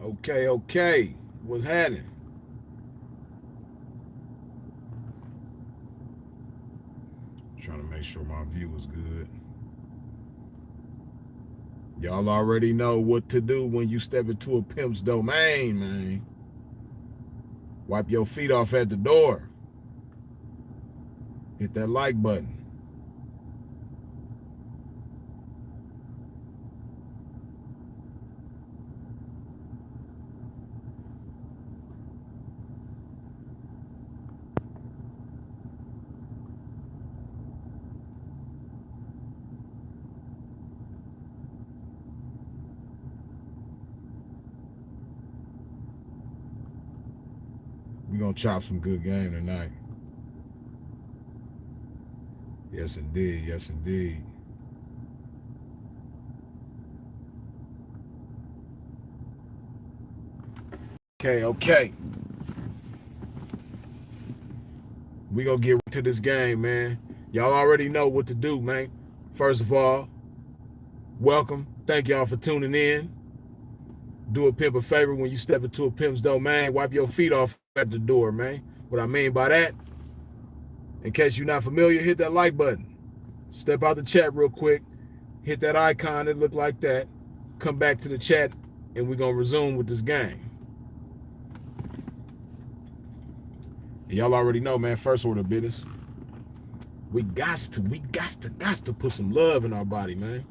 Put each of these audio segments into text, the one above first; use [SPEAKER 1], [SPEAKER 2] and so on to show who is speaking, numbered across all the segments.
[SPEAKER 1] Okay. What's happening? Trying to make sure my view is good. Y'all already know what to do when you step into a pimp's domain, man. Wipe your feet off at the door. Hit that like button. We're going to chop some good game tonight. Yes, indeed. Yes, indeed. Okay. We going to get to this game, man. Y'all already know what to do, man. First of all, welcome. Thank y'all for tuning in. Do a pimp a favor when you step into a pimp's domain. Wipe your feet off at the door, man. What I mean by that, in case you're not familiar, hit that like button. Step out the chat real quick. Hit that icon that look like that. Come back to the chat, and we're going to resume with this game. And y'all already know, man, first order of business. We got to put some love in our body, man.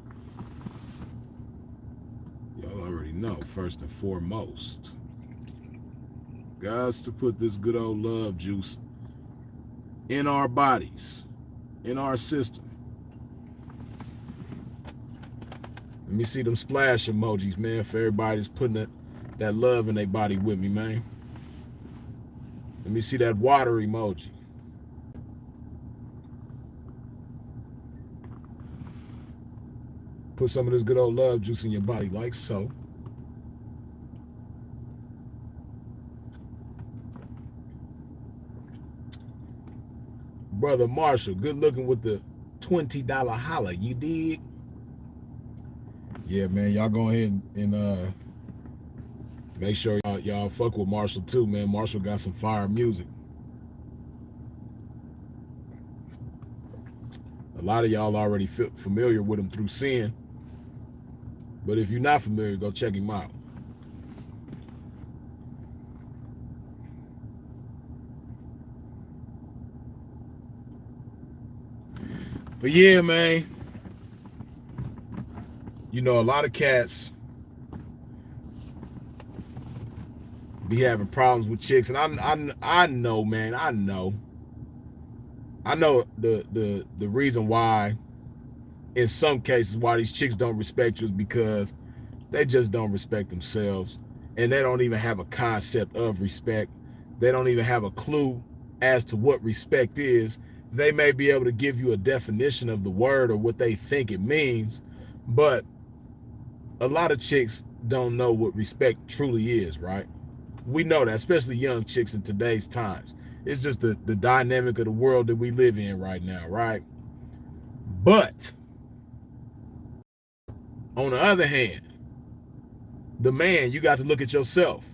[SPEAKER 1] Y'all already know, first and foremost. Got to put this good old love juice in our bodies, in our system. Let me see them splash emojis, man, for everybody that's putting that love in their body with me, man. Let me see that water emoji. Put some of this good old love juice in your body like so. Brother Marshall, good looking with the $20 holla, you dig? Yeah, man, y'all go ahead and make sure y'all fuck with Marshall too, man. Marshall got some fire music. A lot of y'all already familiar with him through Sin. But if you're not familiar, go check him out. But yeah, man. You know, a lot of cats be having problems with chicks, and I know, man. I know the reason why, in some cases, why these chicks don't respect you is because they just don't respect themselves, and they don't even have a concept of respect. They don't even have a clue as to what respect is. They may be able to give you a definition of the word or what they think it means, but a lot of chicks don't know what respect truly is, right? We know that, especially young chicks in today's times. It's just the dynamic of the world that we live in right now, right? But on the other hand, the man, you got to look at yourself.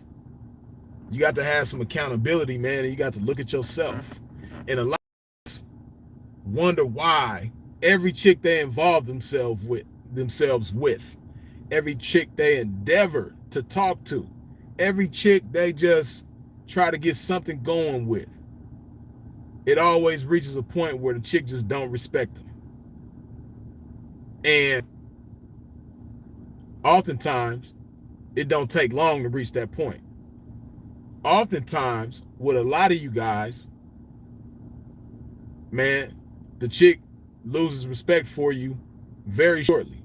[SPEAKER 1] You got to have some accountability, man, and you got to look at yourself. And a lot of us wonder why every chick they involve themselves with, every chick they endeavor to talk to, every chick they just try to get something going with, it always reaches a point where the chick just don't respect them. And oftentimes, it don't take long to reach that point. Oftentimes, with a lot of you guys, man, the chick loses respect for you very shortly.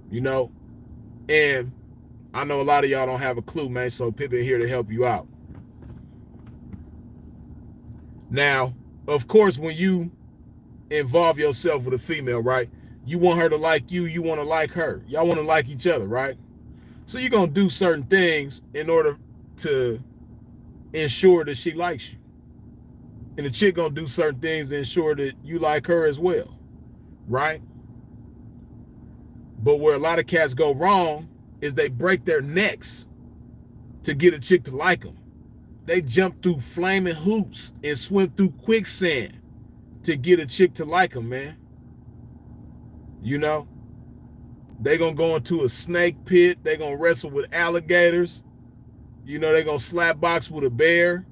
[SPEAKER 1] You know? And I know a lot of y'all don't have a clue, man, so Pippin here to help you out. Now, of course, when you involve yourself with a female, right, you want her to like you, you want to like her. Y'all want to like each other, right? So you're going to do certain things in order to ensure that she likes you. And the chick going to do certain things to ensure that you like her as well, right? But where a lot of cats go wrong is they break their necks to get a chick to like them. They jump through flaming hoops and swim through quicksand to get a chick to like them, man. You know, they gonna go into a snake pit. They gonna wrestle with alligators. You know, they gonna slap box with a bear.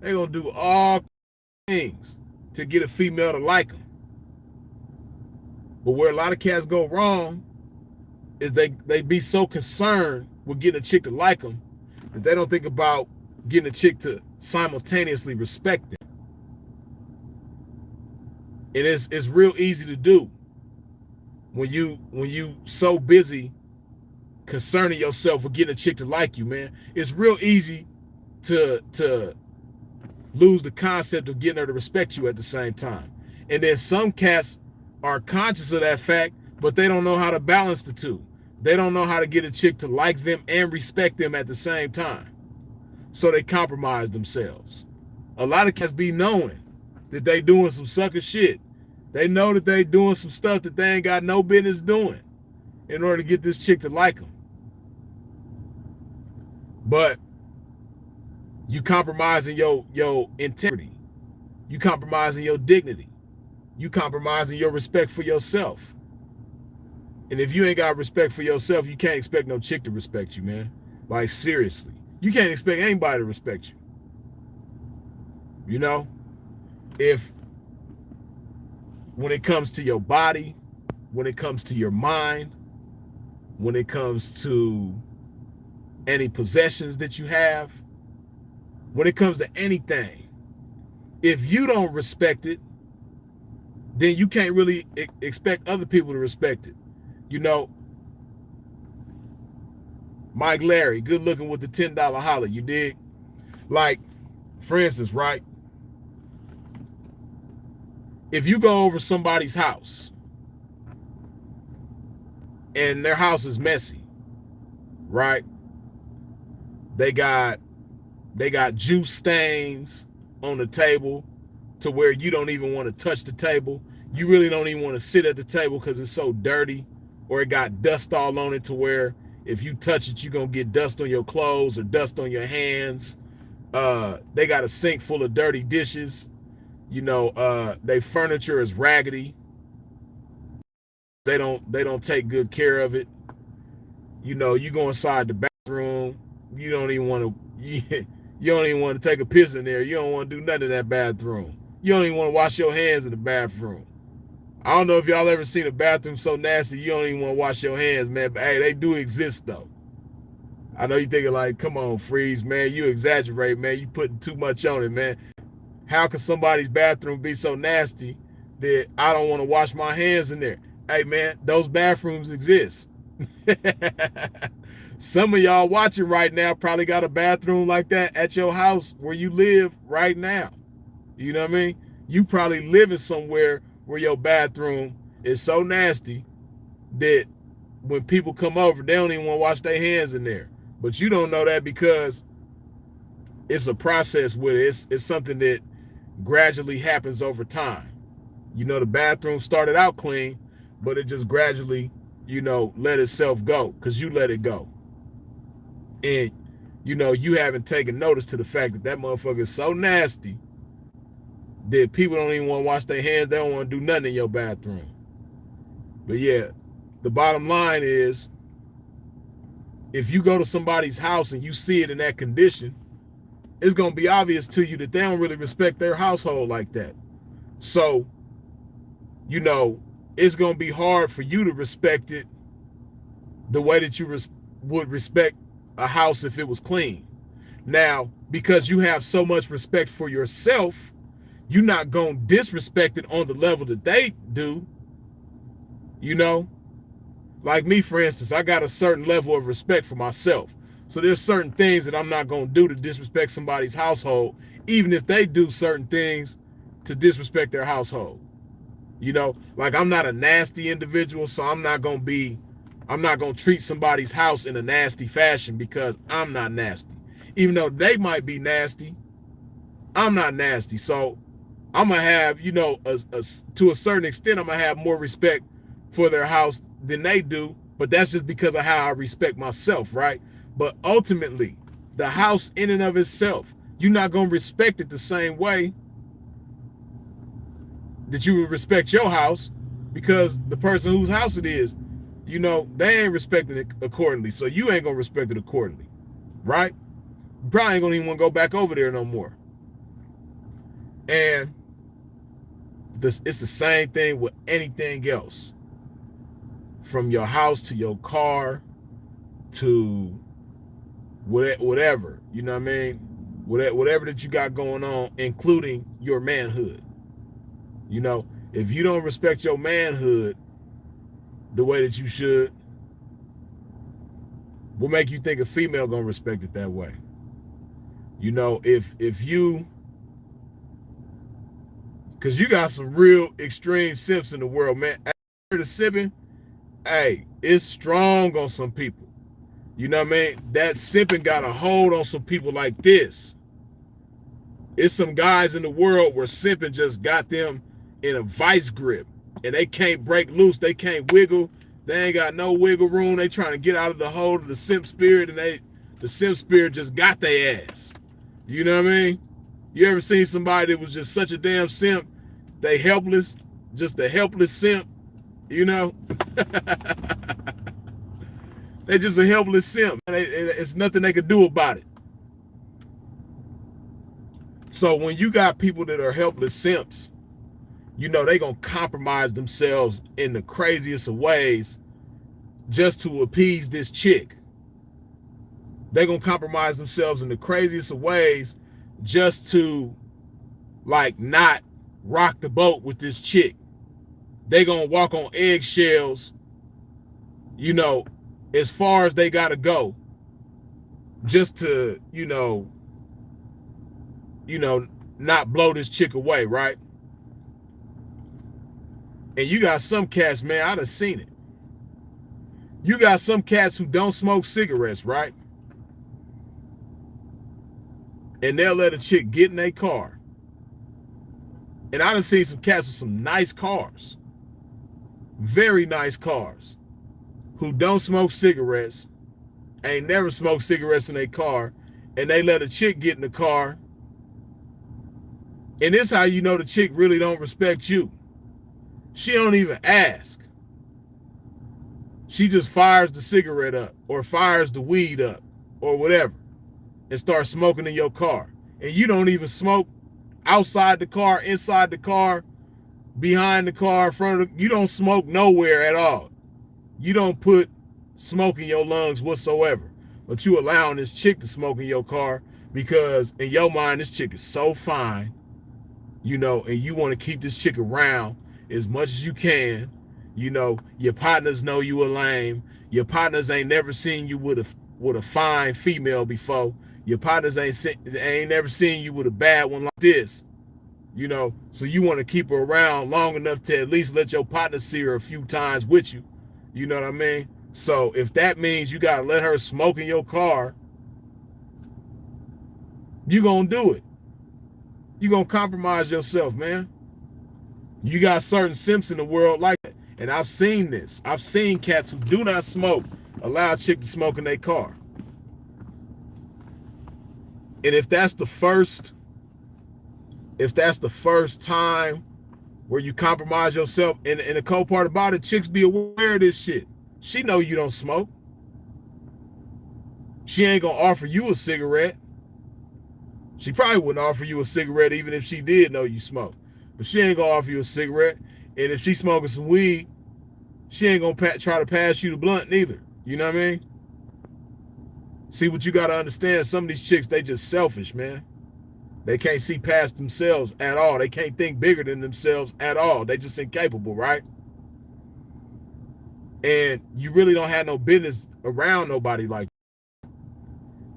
[SPEAKER 1] They gonna do all things to get a female to like them. But where a lot of cats go wrong is they be so concerned with getting a chick to like them that they don't think about getting a chick to simultaneously respect them. And it's real easy to do when you so busy concerning yourself with getting a chick to like you, man. It's real easy to lose the concept of getting her to respect you at the same time. And then some cats are conscious of that fact, but they don't know how to balance the two. They don't know how to get a chick to like them and respect them at the same time. So they compromise themselves. A lot of cats be knowing that they doing some sucker shit. They know that they doing some stuff that they ain't got no business doing in order to get this chick to like them. But you compromising your integrity. You compromising your dignity. You compromising your respect for yourself. And if you ain't got respect for yourself, you can't expect no chick to respect you, man. Like, seriously. You can't expect anybody to respect you. You know? If, when it comes to your body, when it comes to your mind, when it comes to any possessions that you have, when it comes to anything, if you don't respect it, then you can't really expect other people to respect it. You know, Mike Larry, good looking with the $10 holler, you dig? Like, for instance, right? If you go over somebody's house and their house is messy, right? They got juice stains on the table to where you don't even want to touch the table. You really don't even want to sit at the table because it's so dirty, or it got dust all on it to where if you touch it, you're going to get dust on your clothes or dust on your hands. They got a sink full of dirty dishes. You know, their furniture is raggedy. They don't take good care of it. You know, you go inside the bathroom, you don't even want to you don't even want to take a piss in there. You don't want to do nothing in that bathroom. You don't even want to wash your hands in the bathroom. I don't know if y'all ever seen a bathroom so nasty you don't even want to wash your hands, man. But hey, they do exist though. I know you're thinking like, come on, Freeze, man, you exaggerate, man. You putting too much on it, man. How can somebody's bathroom be so nasty that I don't want to wash my hands in there? Hey, man, those bathrooms exist. Some of y'all watching right now probably got a bathroom like that at your house where you live right now. You know what I mean? You probably living somewhere where your bathroom is so nasty that when people come over, they don't even want to wash their hands in there. But you don't know that because it's a process with it. It's something that gradually happens over time. You know, the bathroom started out clean, but it just gradually, you know, let itself go because you let it go. And, you know, you haven't taken notice to the fact that that motherfucker is so nasty that people don't even want to wash their hands. They don't want to do nothing in your bathroom. But yeah, the bottom line is, if you go to somebody's house and you see it in that condition, it's going to be obvious to you that they don't really respect their household like that. So, you know, it's going to be hard for you to respect it the way that you would respect a house if it was clean. Now, because you have so much respect for yourself, you're not going to disrespect it on the level that they do. You know, like me, for instance, I got a certain level of respect for myself. So there's certain things that I'm not going to do to disrespect somebody's household, even if they do certain things to disrespect their household. You know, like I'm not a nasty individual, so I'm not going to treat somebody's house in a nasty fashion because I'm not nasty. Even though they might be nasty, I'm not nasty. So I'm going to have, you know, to a certain extent, I'm going to have more respect for their house than they do But that's just because of how I respect myself, right? But ultimately, the house in and of itself, you're not going to respect it the same way that you would respect your house, because the person whose house it is, you know, they ain't respecting it accordingly. So you ain't going to respect it accordingly, right? You probably ain't going to even want to go back over there no more. And it's the same thing with anything else. From your house to your car to whatever, you know what I mean? Whatever that you got going on, including your manhood. You know, if you don't respect your manhood the way that you should, what make you think a female gonna respect it that way? You know, if you, because you got some real extreme simps in the world, man. After the sipping, hey, it's strong on some people. You know what I mean? That simping got a hold on some people like this. It's some guys in the world where simping just got them in a vice grip, and they can't break loose. They can't wiggle. They ain't got no wiggle room. They trying to get out of the hold of the simp spirit, and the simp spirit just got their ass. You know what I mean? You ever seen somebody that was just such a damn simp? They helpless, just a helpless simp, you know? They just a helpless simp. It's nothing they could do about it. So when you got people that are helpless simps, you know they gonna compromise themselves in the craziest of ways just to appease this chick. They gonna compromise themselves in the craziest of ways just to, like, not rock the boat with this chick. They gonna walk on eggshells, you know, as far as they gotta go, just to, you know, not blow this chick away, right? And you got some cats, man, I done seen it. You got some cats who don't smoke cigarettes, right? And they'll let a chick get in their car. And I done seen some cats with some nice cars, very nice cars, who don't smoke cigarettes, ain't never smoked cigarettes in their car, and they let a chick get in the car. And this how you know the chick really don't respect you. She don't even ask. She just fires the cigarette up or fires the weed up or whatever and starts smoking in your car. And you don't even smoke outside the car, inside the car, behind the car, in front of the, you don't smoke nowhere at all. You don't put smoke in your lungs whatsoever. But you allowing this chick to smoke in your car because in your mind this chick is so fine, you know, and you want to keep this chick around as much as you can. You know, your partners know you a lame. Your partners ain't never seen you with a fine female before. Your partners ain't never seen you with a bad one like this. You know, so you want to keep her around long enough to at least let your partner see her a few times with you. You know what I mean? So if that means you got to let her smoke in your car, you going to do it. You going to compromise yourself, man. You got certain simps in the world like that. And I've seen this. I've seen cats who do not smoke allow a chick to smoke in their car. And if that's the first time where you compromise yourself, and the cold part about it, chicks be aware of this shit. She know you don't smoke. She ain't gonna offer you a cigarette. She probably wouldn't offer you a cigarette even if she did know you smoke. But she ain't gonna offer you a cigarette. And if she's smoking some weed, she ain't gonna try to pass you the blunt neither. You know what I mean? See, what you gotta understand, some of these chicks, they just selfish, man. They can't see past themselves at all. They can't think bigger than themselves at all. They just incapable, right? And you really don't have no business around nobody like that.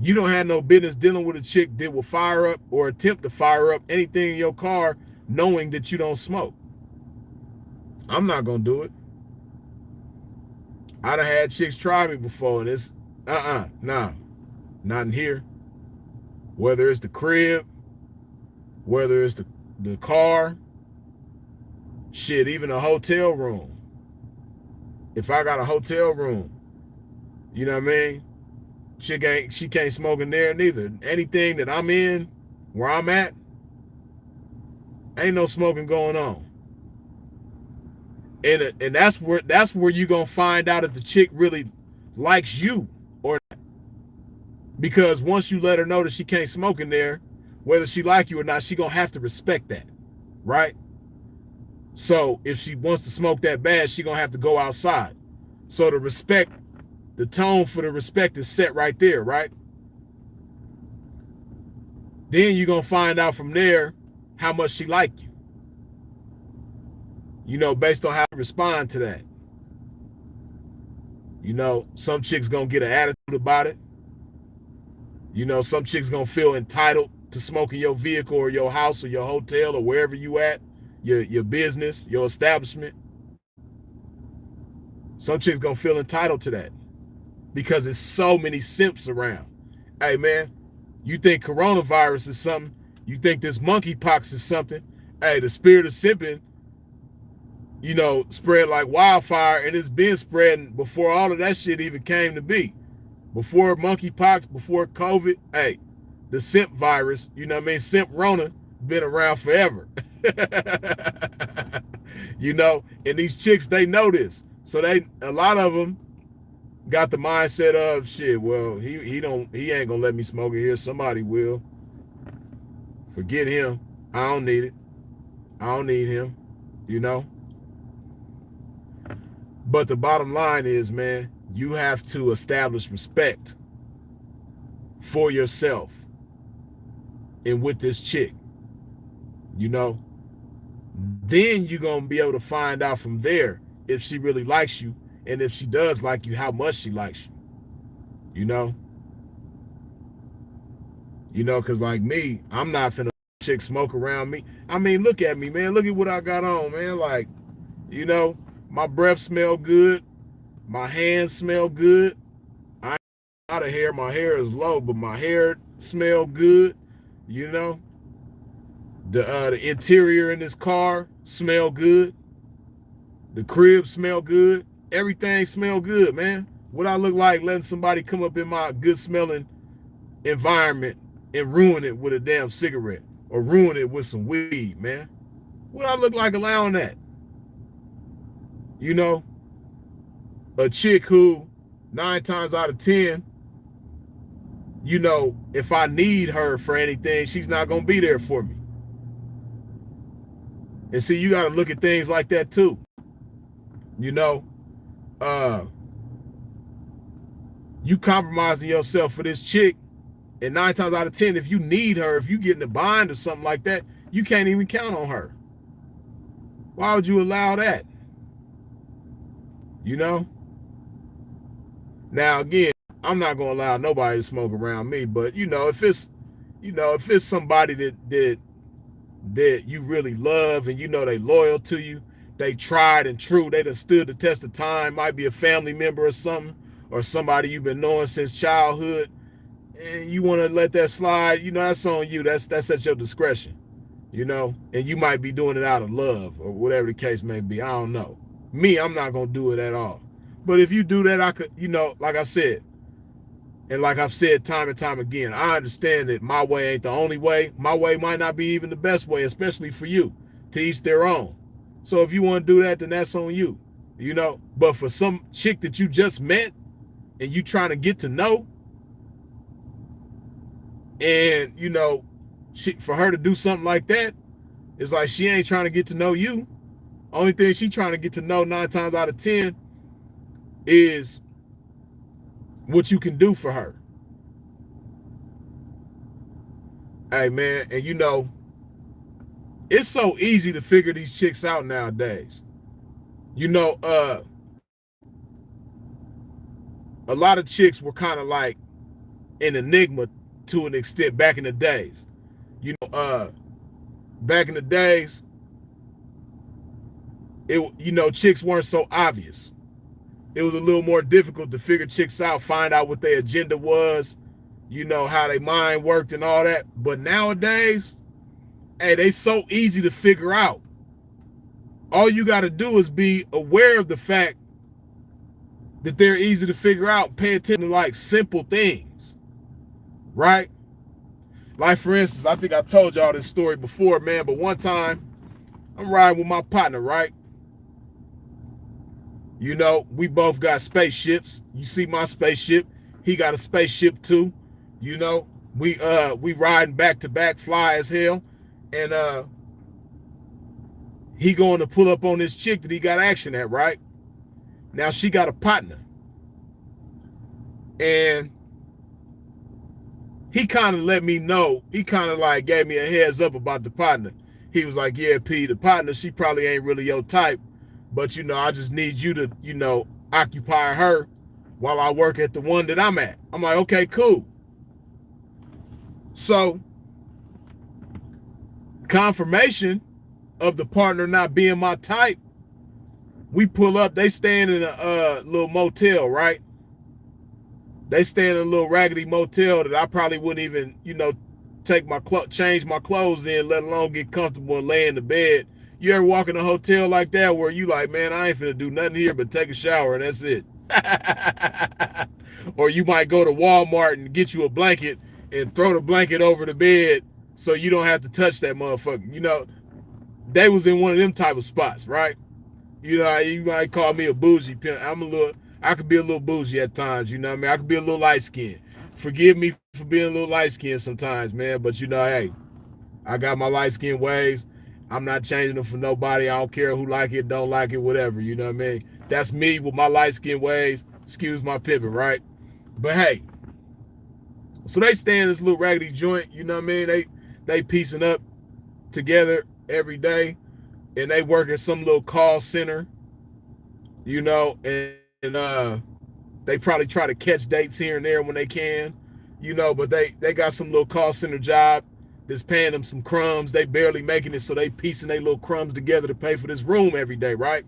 [SPEAKER 1] You don't have no business dealing with a chick that will fire up or attempt to fire up anything in your car knowing that you don't smoke. I'm not gonna do it. I done had chicks try me before, and it's nah, not in here. Whether it's the crib, whether it's the car, shit, even a hotel room. If I got a hotel room, you know what I mean? She can't smoke in there neither. Anything that I'm in, where I'm at, ain't no smoking going on. And that's where you gonna find out if the chick really likes you or not. Because once you let her know that she can't smoke in there, whether she like you or not, she gonna have to respect that, right? So if she wants to smoke that bad, she gonna have to go outside. So the tone for the respect is set right there, right? Then you're gonna find out from there how much she like you. You know, based on how you respond to that. You know, some chicks gonna get an attitude about it. You know, some chicks gonna feel entitled to smoke in your vehicle or your house or your hotel or wherever you at, your business, your establishment. Some chicks gonna feel entitled to that because there's so many simps around. Hey man, you think coronavirus is something? You think this monkeypox is something? Hey, the spirit of simping, you know, spread like wildfire, and it's been spreading before all of that shit even came to be. Before monkeypox, before COVID, hey, the simp virus, you know what I mean? Simp Rona been around forever. You know, and these chicks, they know this. So a lot of them got the mindset of shit, well, he ain't gonna let me smoke it here. Somebody will. Forget him. I don't need it. I don't need him, you know? But the bottom line is, man, you have to establish respect for yourself and with this chick, you know? Then you're going to be able to find out from there if she really likes you, and if she does like you, how much she likes you, you know? You know, because like me, I'm not finna chick smoke around me. I mean, look at me, man. Look at what I got on, man. Like, you know, my breath smell good. My hands smell good. I ain't out of hair. My hair is low, but my hair smell good. You know, the interior in this car smell good. The crib smell good. Everything smell good, man. What I look like letting somebody come up in my good smelling environment and ruin it with a damn cigarette or ruin it with some weed, man? What I look like allowing that? You know, a chick who 9 times out of 10, you know, if I need her for anything, she's not gonna be there for me. And see, you got to look at things like that too. You know, you compromising yourself for this chick, and 9 times out of 10, if you need her, if you get in a bind or something like that, you can't even count on her. Why would you allow that? You know? Now again, I'm not gonna allow nobody to smoke around me, but you know, if it's somebody that you really love and you know they loyal to you, they tried and true, they done stood the test of time, might be a family member or something, or somebody you've been knowing since childhood, and you want to let that slide, you know, that's on you. That's at your discretion, you know, and you might be doing it out of love or whatever the case may be. I don't know. Me, I'm not gonna do it at all. But if you do that, I could, you know, like I said, and like I've said time and time again, I understand that my way ain't the only way. My way might not be even the best way, especially for you. To each their own. So if you want to do that, then that's on you, you know. But for some chick that you just met and you trying to get to know, and you know, for her to do something like that, it's like she ain't trying to get to know you. Only thing she trying to get to know 9 times out of 10 is what you can do for her. Hey man, and you know, it's so easy to figure these chicks out nowadays. You know, a lot of chicks were kind of like an enigma to an extent back in the days. You know, back in the days, chicks weren't so obvious. It was a little more difficult to figure chicks out, find out what their agenda was, you know, how their mind worked and all that. But nowadays, hey, they so easy to figure out. All you got to do is be aware of the fact that they're easy to figure out. Pay attention to like simple things, right? Like for instance, I think I told y'all this story before, man, but one time I'm riding with my partner, right? You know, we both got spaceships. You see my spaceship, he got a spaceship too. You know, we riding back to back, fly as hell, and he going to pull up on this chick that he got action at, right? Now she got a partner. And he kind of let me know, he kind of like gave me a heads up about the partner. He was like, yeah, P, the partner, she probably ain't really your type, but you know, I just need you to, you know, occupy her while I work at the one that I'm at. I'm like, okay, cool. So confirmation of the partner not being my type, we pull up, they staying in a little motel, right? They stay in a little raggedy motel that I probably wouldn't even, you know, change my clothes in, let alone get comfortable and lay in the bed. You ever walk in a hotel like that where you like, man, I ain't finna do nothing here but take a shower and that's it. Or you might go to Walmart and get you a blanket and throw the blanket over the bed so you don't have to touch that motherfucker. You know, they was in one of them type of spots, right? You know, you might call me a bougie pimp. I could be a little bougie at times, you know what I mean? I could be a little light-skinned. Forgive me for being a little light-skinned sometimes, man, but you know, hey, I got my light-skinned ways. I'm not changing them for nobody. I don't care who like it, don't like it, whatever, you know what I mean? That's me with my light-skinned ways. Excuse my pimping, right? But hey, so they stay in this little raggedy joint, you know what I mean? They piecing up together every day, and they work at some little call center, you know, and they probably try to catch dates here and there when they can, you know, but they got some little call center job that's paying them some crumbs. They barely making it, so they piecing their little crumbs together to pay for this room every day, right?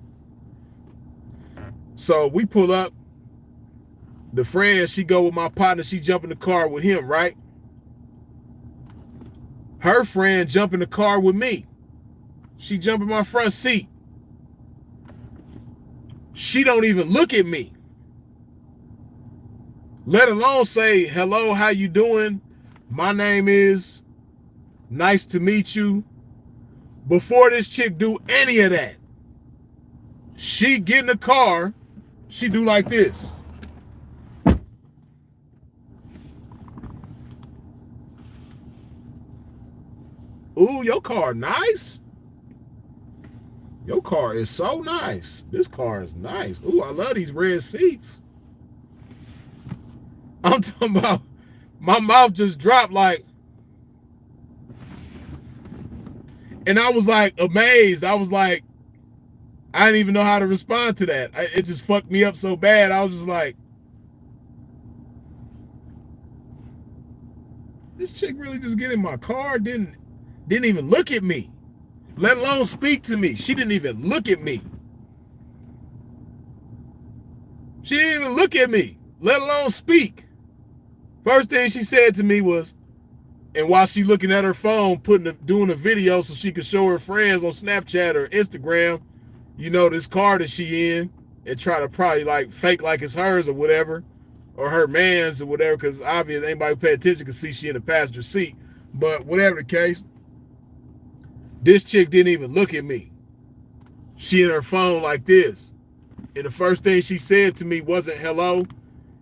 [SPEAKER 1] So we pull up. The friend, she go with my partner, she jump in the car with him, right? Her friend jump in the car with me. She jump in my front seat. She don't even look at me, let alone say, hello, how you doing? My name is, nice to meet you. Before this chick do any of that, she get in the car, she do like this. Ooh, your car nice. Your car is so nice. This car is nice. Ooh, I love these red seats. I'm talking about, my mouth just dropped like, and I was like amazed. I was like, I didn't even know how to respond to that. It just fucked me up so bad. I was just like, this chick really just get in my car, didn't even look at me, let alone speak to me. She didn't even look at me. She didn't even look at me, let alone speak. First thing she said to me was, and while she looking at her phone, doing a video so she could show her friends on Snapchat or Instagram, you know, this car that she in, and try to probably like fake like it's hers or whatever, or her man's or whatever, because obviously anybody who pay attention can see she in the passenger seat. But whatever the case, this chick didn't even look at me. She in her phone like this. And the first thing she said to me wasn't hello.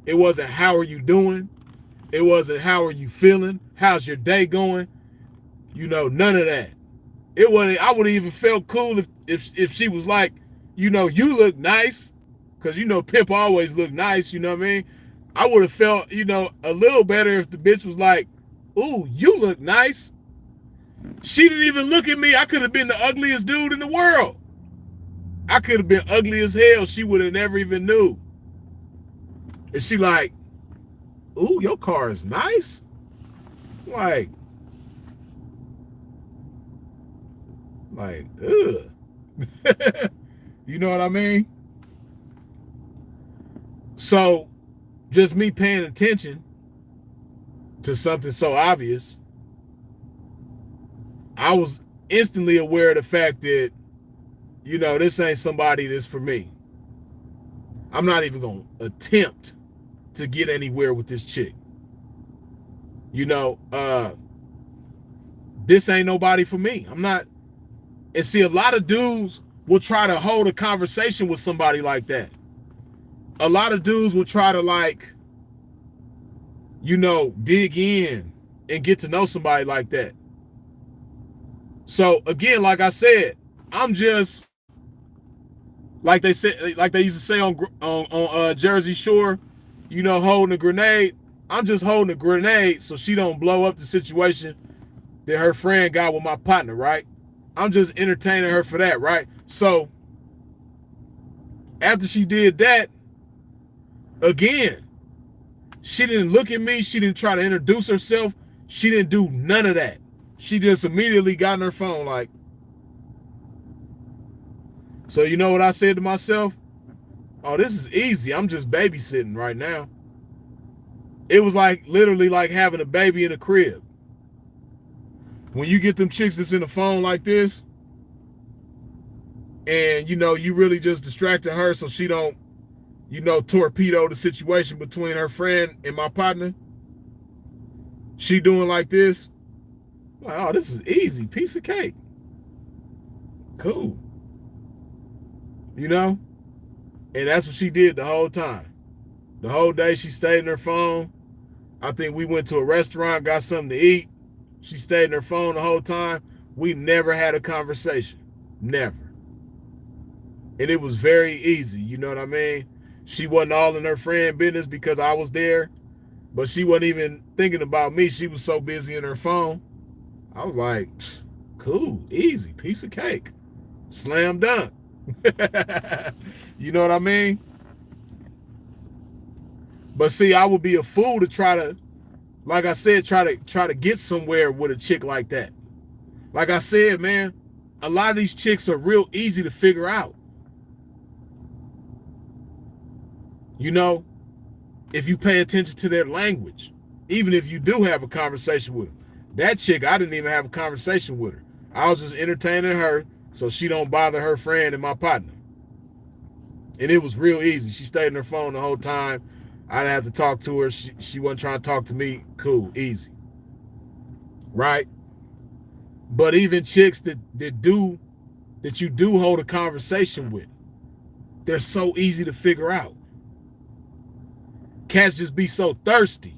[SPEAKER 1] It wasn't how are you doing. It wasn't how are you feeling. How's your day going? You know, none of that. It wasn't. I would have even felt cool if she was like, you know, you look nice. Because, you know, pimp always look nice, you know what I mean? I would have felt, you know, a little better if the bitch was like, ooh, you look nice. She didn't even look at me. I could have been the ugliest dude in the world. I could have been ugly as hell. She would have never even knew. And she like, ooh, your car is nice. Like, ugh. You know what I mean? So, just me paying attention to something so obvious, I was instantly aware of the fact that, you know, this ain't somebody that's for me. I'm not even going to attempt to get anywhere with this chick. You know, this ain't nobody for me. I'm not. And see, a lot of dudes will try to hold a conversation with somebody like that. A lot of dudes will try to, like, you know, dig in and get to know somebody like that. So again, like I said, I'm just, like they said, like they used to say on Jersey Shore, you know, holding a grenade. I'm just holding a grenade so she don't blow up the situation that her friend got with my partner, right? I'm just entertaining her for that, right? So after she did that, again, she didn't look at me. She didn't try to introduce herself. She didn't do none of that. She just immediately got on her phone like, so you know what I said to myself? Oh, this is easy. I'm just babysitting right now. It was like literally like having a baby in a crib. When you get them chicks that's in the phone like this, and you know, you really just distracting her so she don't, you know, torpedo the situation between her friend and my partner. She doing like this. Like, oh, this is easy. Piece of cake. Cool. You know? And that's what she did the whole time. The whole day she stayed in her phone. I think we went to a restaurant, got something to eat. She stayed in her phone the whole time. We never had a conversation. Never. And it was very easy. You know what I mean? She wasn't all in her friend business because I was there. But she wasn't even thinking about me. She was so busy in her phone. I was like, cool, easy, piece of cake. Slam dunk. You know what I mean? But see, I would be a fool to try to, like I said, try to get somewhere with a chick like that. Like I said, man, a lot of these chicks are real easy to figure out. You know, if you pay attention to their language, even if you do have a conversation with them. That chick, I didn't even have a conversation with her. I was just entertaining her so she don't bother her friend and my partner. And it was real easy. She stayed on her phone the whole time. I didn't have to talk to her. She wasn't trying to talk to me. Cool, easy. Right? But even chicks that you do hold a conversation with, they're so easy to figure out. Cats just be so thirsty.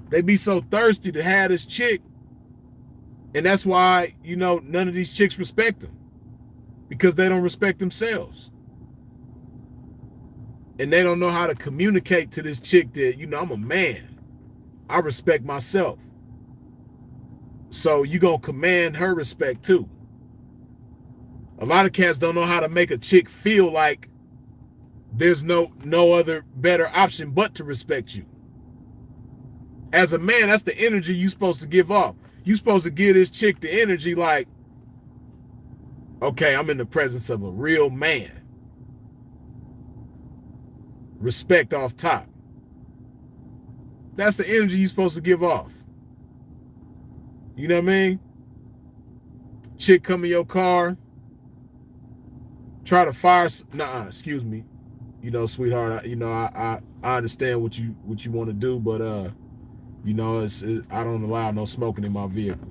[SPEAKER 1] They be so thirsty to have this chick. And that's why, you know, none of these chicks respect them. Because they don't respect themselves. And they don't know how to communicate to this chick that, you know, I'm a man. I respect myself. So you gonna command her respect too. A lot of cats don't know how to make a chick feel like there's no other better option but to respect you. As a man, that's the energy you're supposed to give off. You're supposed to give this chick the energy like, okay, I'm in the presence of a real man. Respect off top. That's the energy you're supposed to give off. You know what I mean? Chick come in your car, try to fire. Excuse me. You know, sweetheart. I understand what you want to do, but you know, I don't allow no smoking in my vehicle.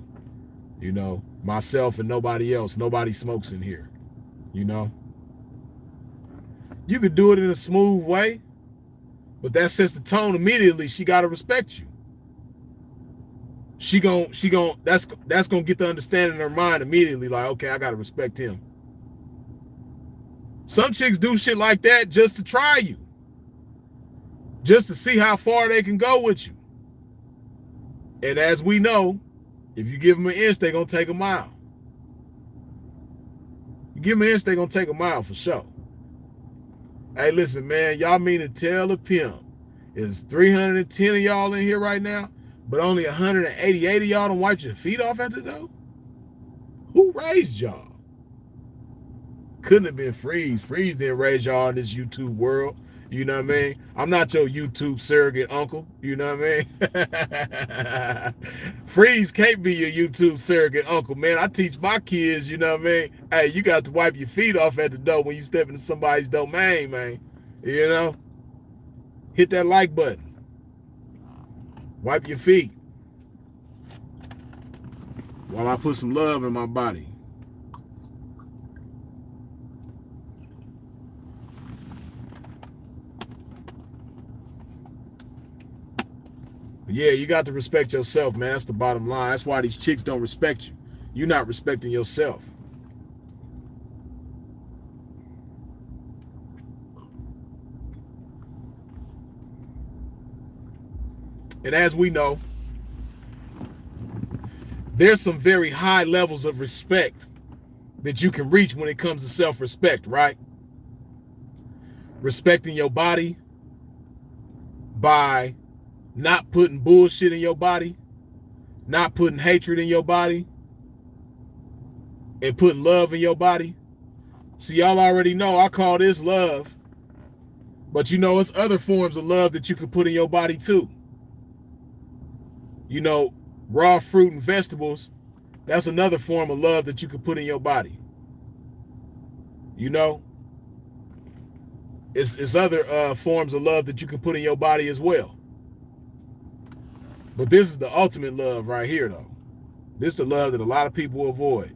[SPEAKER 1] You know, myself and nobody else. Nobody smokes in here. You know, you could do it in a smooth way, but that sets the tone immediately. She gotta respect you. That's gonna get the understanding in her mind immediately. Like, okay, I gotta respect him. Some chicks do shit like that just to try you, just to see how far they can go with you. And as we know, if you give them an inch, they're going to take a mile. You give them an inch, they're going to take a mile for sure. Hey, listen, man, y'all mean to tell a pimp there's 310 of y'all in here right now, but only 188 of y'all done wiped your feet off at the door? Who raised y'all? Couldn't have been Freeze. Freeze didn't raise y'all in this YouTube world. You know what I mean? I'm not your YouTube surrogate uncle. You know what I mean? Freeze can't be your YouTube surrogate uncle, man. I teach my kids, you know what I mean? Hey, you got to wipe your feet off at the door when you step into somebody's domain, man. You know? Hit that like button. Wipe your feet while I put some love in my body. But yeah, you got to respect yourself, man. That's the bottom line. That's why these chicks don't respect you. You're not respecting yourself. And as we know, there's some very high levels of respect that you can reach when it comes to self-respect, right? Respecting your body by not putting bullshit in your body, not putting hatred in your body, and putting love in your body. See, y'all already know I call this love, but you know, it's other forms of love that you can put in your body too. You know, raw fruit and vegetables, that's another form of love that you can put in your body. You know, it's other forms of love that you can put in your body as well. But this is the ultimate love right here, though. This is the love that a lot of people avoid.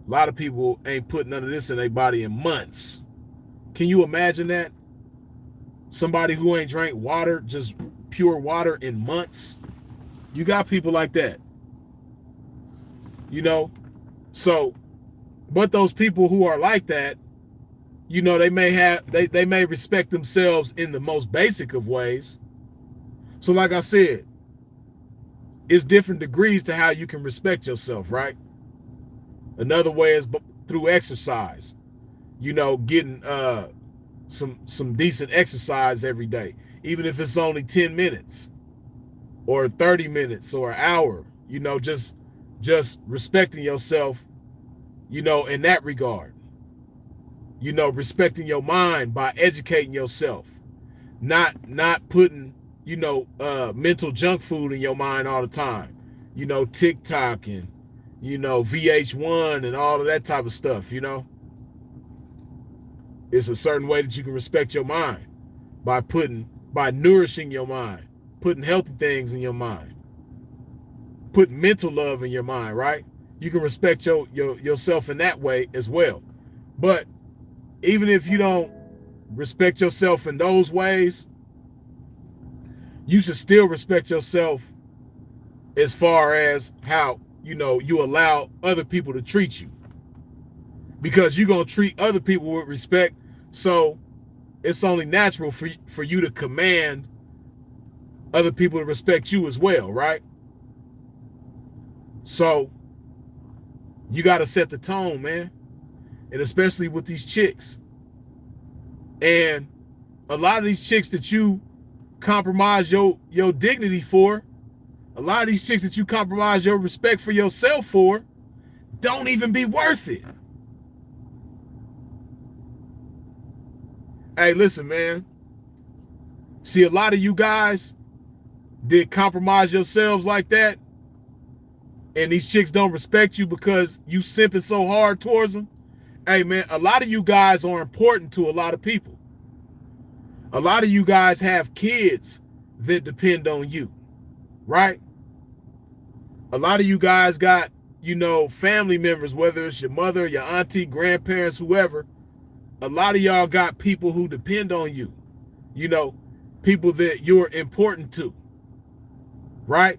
[SPEAKER 1] A lot of people ain't put none of this in their body in months. Can you imagine that? Somebody who ain't drank water, just pure water, in months. You got people like that. You know? So, but those people who are like that, you know, they may respect themselves in the most basic of ways. So like I said, it's different degrees to how you can respect yourself, right? Another way is through exercise. You know, getting some decent exercise every day, even if it's only 10 minutes or 30 minutes or an hour. You know, just respecting yourself, you know, in that regard. You know, respecting your mind by educating yourself, not putting, you know, mental junk food in your mind all the time. You know, TikTok and, you know, VH1 and all of that type of stuff, you know. It's a certain way that you can respect your mind by nourishing your mind, putting healthy things in your mind, putting mental love in your mind, right? You can respect yourself in that way as well. But even if you don't respect yourself in those ways, you should still respect yourself as far as how, you know, you allow other people to treat you. Because you're going to treat other people with respect, so it's only natural for you to command other people to respect you as well, right? So you got to set the tone, man. And especially with these chicks. And a lot of these chicks that you compromise your dignity for, a lot of these chicks that you compromise your respect for yourself for, don't even be worth it. Hey, listen, man. See, a lot of you guys did compromise yourselves like that, and these chicks don't respect you because you simping so hard towards them. Hey, man, a lot of you guys are important to a lot of people. A lot of you guys have kids that depend on you, right? A lot of you guys got, you know, family members, whether it's your mother, your auntie, grandparents, whoever. A lot of y'all got people who depend on you, you know, people that you're important to, right?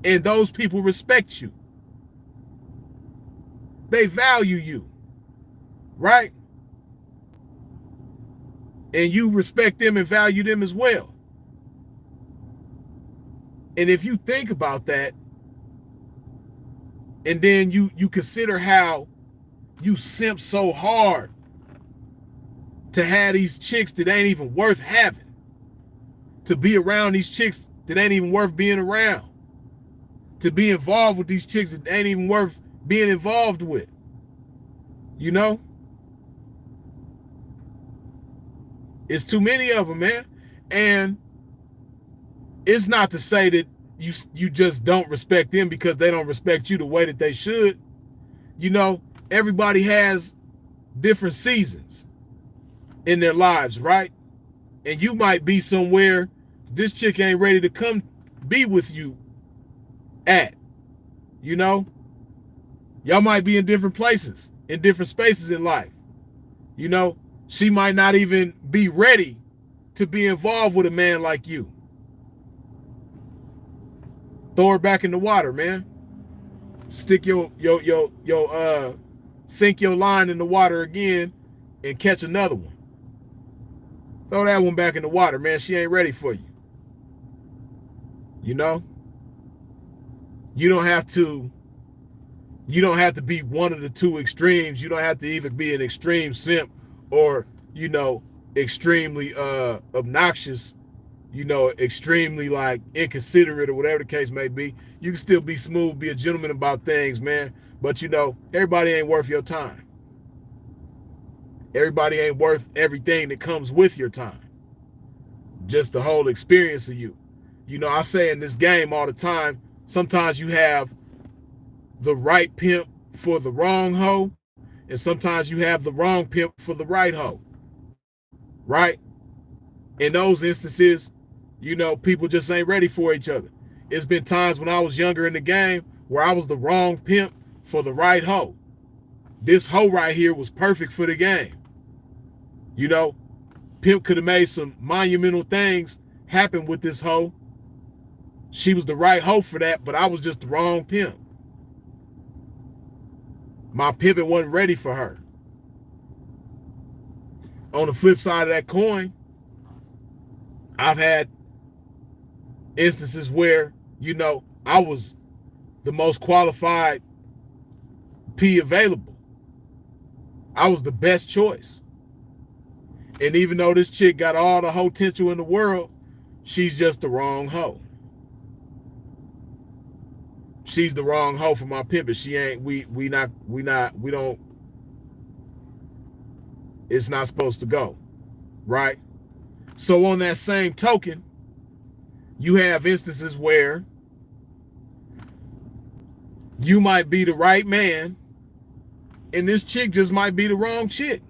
[SPEAKER 1] And those people respect you. They value you, right? And you respect them and value them as well. And if you think about that, and then you consider how you simp so hard to have these chicks that ain't even worth having, to be around these chicks that ain't even worth being around, to be involved with these chicks that ain't even worth being involved with, you know? It's too many of them, man. And it's not to say that you just don't respect them because they don't respect you the way that they should. You know, everybody has different seasons in their lives, right? And you might be somewhere this chick ain't ready to come be with you at. You know, y'all might be in different places, in different spaces in life. You know, she might not even be ready to be involved with a man like you. Throw her back in the water, man. Stick sink your line in the water again and catch another one. Throw that one back in the water, man. She ain't ready for you. You know? You don't have to be one of the two extremes. You don't have to either be an extreme simp or, you know, extremely obnoxious, you know, extremely like inconsiderate or whatever the case may be. You can still be smooth, be a gentleman about things, man. But, you know, everybody ain't worth your time. Everybody ain't worth everything that comes with your time. Just the whole experience of you. You know, I say in this game all the time, sometimes you have the right pimp for the wrong hoe, and sometimes you have the wrong pimp for the right hoe. Right? In those instances, you know, people just ain't ready for each other. It's been times when I was younger in the game where I was the wrong pimp for the right hoe. This hoe right here was perfect for the game. You know, pimp could have made some monumental things happen with this hoe. She was the right hoe for that, but I was just the wrong pimp. My pimping wasn't ready for her. On the flip side of that coin, I've had instances where, you know, I was the most qualified P available. I was the best choice. And even though this chick got all the potential in the world, she's just the wrong hoe. She's the wrong hoe for my pimping. She ain't, we don't, it's not supposed to go, right? So on that same token, you have instances where you might be the right man and this chick just might be the wrong chick.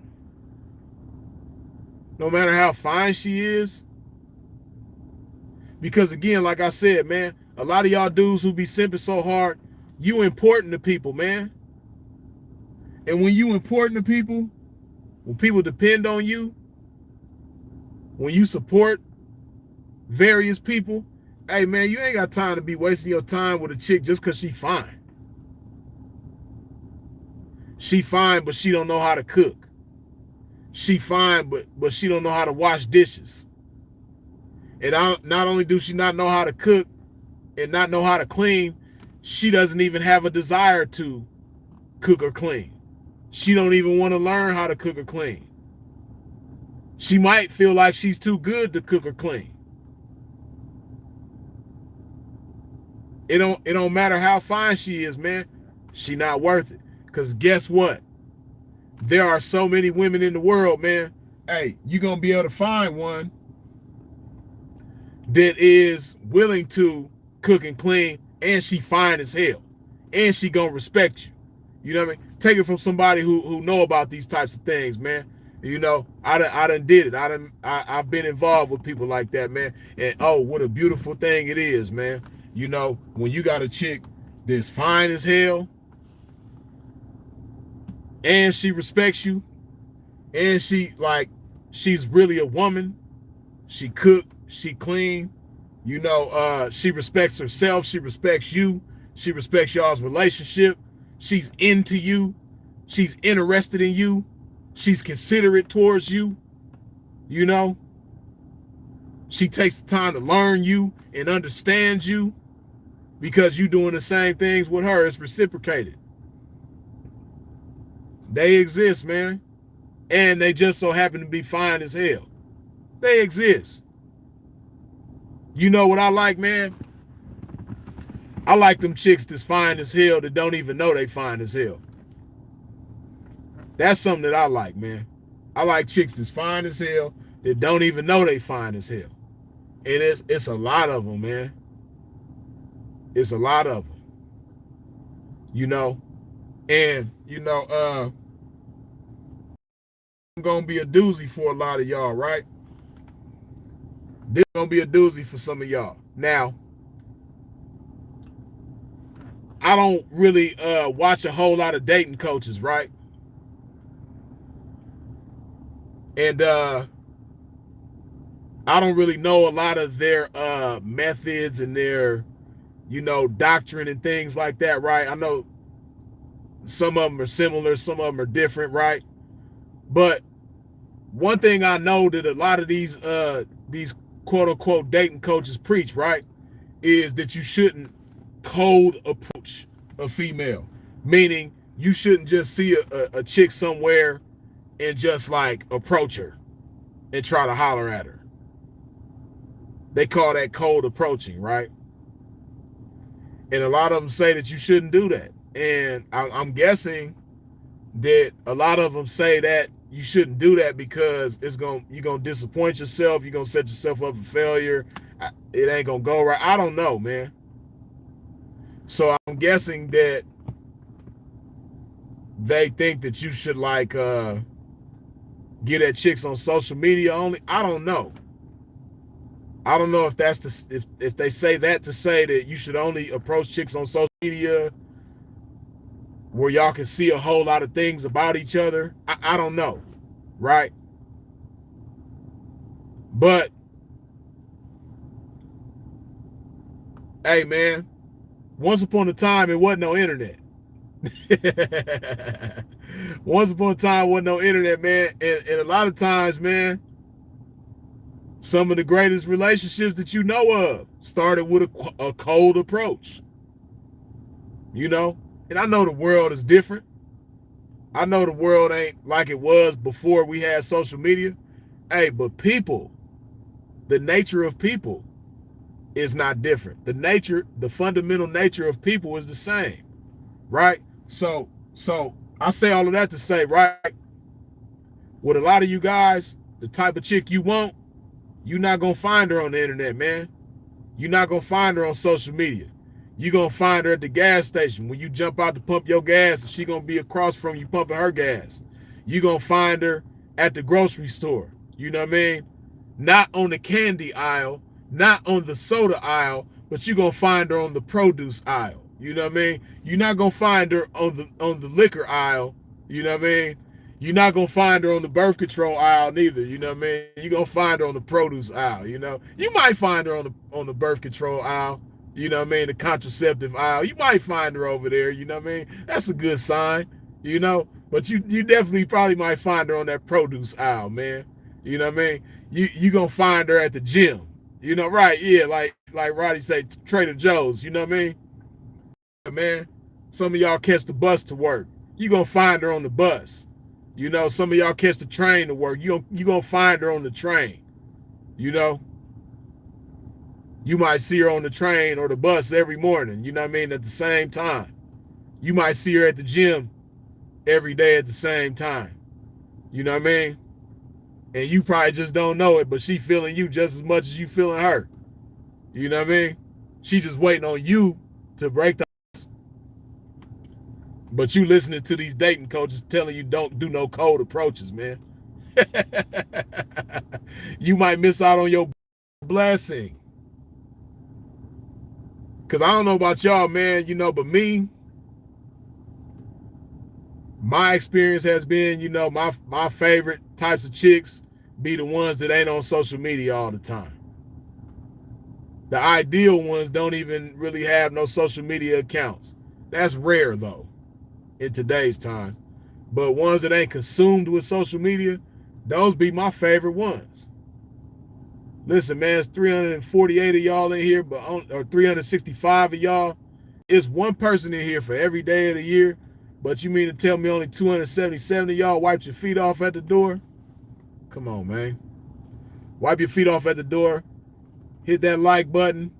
[SPEAKER 1] No matter how fine she is. Because again, like I said, man, a lot of y'all dudes who be simping so hard, you important to people, man. And when you important to people, when people depend on you, when you support various people, hey man, you ain't got time to be wasting your time with a chick just because she fine. She fine, but she don't know how to cook. She fine, but she don't know how to wash dishes. And not only do she not know how to cook and not know how to clean, she doesn't even have a desire to cook or clean. She don't even want to learn how to cook or clean. She might feel like she's too good to cook or clean. It don't matter how fine she is, man. She not worth it. Because guess what? There are so many women in the world, man. Hey, you're going to be able to find one that is willing to cook and clean, and she fine as hell. And she going to respect you. You know what I mean? Take it from somebody who know about these types of things, man. You know, I done did it. I've been involved with people like that, man. And oh, what a beautiful thing it is, man. You know, when you got a chick that's fine as hell, and she respects you, and she's really a woman. She cook, she clean, you know, she respects herself, she respects you, she respects y'all's relationship, she's into you, she's interested in you, she's considerate towards you, you know. She takes the time to learn you and understand you because you're doing the same things with her. It's reciprocated. They exist, man. And they just so happen to be fine as hell. They exist. You know what I like, man? I like them chicks that's fine as hell that don't even know they fine as hell. That's something that I like, man. I like chicks that's fine as hell, that don't even know they fine as hell. And it's a lot of them, man. It's a lot of them, you know. And I'm gonna be a doozy for a lot of y'all, right? This gonna be a doozy for some of y'all. Now, I don't really watch a whole lot of dating coaches, right? And I don't really know a lot of their methods and their, doctrine and things like that, right? I know some of them are similar, some of them are different, right? But one thing I know that a lot of these quote unquote dating coaches preach, right, is that you shouldn't cold approach a female, meaning you shouldn't just see a chick somewhere and just like approach her and try to holler at her. They call that cold approaching, right? And a lot of them say that you shouldn't do that. And I'm guessing that a lot of them say that you shouldn't do that because you're gonna disappoint yourself. You're gonna set yourself up for failure. It ain't gonna go right. I don't know, man. So I'm guessing that they think that you should like get at chicks on social media only. I don't know. I don't know if that's if they say that to say that you should only approach chicks on social media where y'all can see a whole lot of things about each other. I don't know, right? But hey, man, once upon a time it wasn't no internet. Once upon a time wasn't no internet, man, and a lot of times, man, some of the greatest relationships that you know of started with a cold approach. And I know the world is different. I know the world ain't like it was before we had social media. Hey, but people, the nature of people is not different. The fundamental nature of people is the same, right? So I say all of that to say, right, with a lot of you guys, the type of chick you want, you're not going to find her on the internet, man. You're not going to find her on social media. You're going to find her at the gas station. When you jump out to pump your gas, she going to be across from you pumping her gas. You're going to find her at the grocery store. You know what I mean? Not on the candy aisle, not on the soda aisle, but you're going to find her on the produce aisle. You know what I mean? You're not going to find her on the liquor aisle. You know what I mean? You're not going to find her on the birth control aisle neither. You know what I mean? You're going to find her on the produce aisle, You might find her on the birth control aisle, you know what I mean? The contraceptive aisle. You might find her over there, you know what I mean? That's a good sign, But you definitely probably might find her on that produce aisle, man. You know what I mean? You going to find her at the gym. Right, yeah, like Roddy say, Trader Joe's, you know what I mean? Yeah, man, some of y'all catch the bus to work. You going to find her on the bus. Some of y'all catch the train to work. You going to find her on the train. You might see her on the train or the bus every morning, you know what I mean, at the same time. You might see her at the gym every day at the same time. You know what I mean? And you probably just don't know it, but she feeling you just as much as you feeling her. You know what I mean? She just waiting on you to break the ice. But you listening to these dating coaches telling you don't do no cold approaches, man. You might miss out on your blessing. Because I don't know about y'all, man, but me, my experience has been, my favorite types of chicks be the ones that ain't on social media all the time. The ideal ones don't even really have no social media accounts. That's rare, though, in today's time. But ones that ain't consumed with social media, those be my favorite ones. Listen, man, it's 348 of y'all in here, or 365 of y'all. It's one person in here for every day of the year, but you mean to tell me only 277 of y'all wiped your feet off at the door? Come on, man. Wipe your feet off at the door. Hit that like button.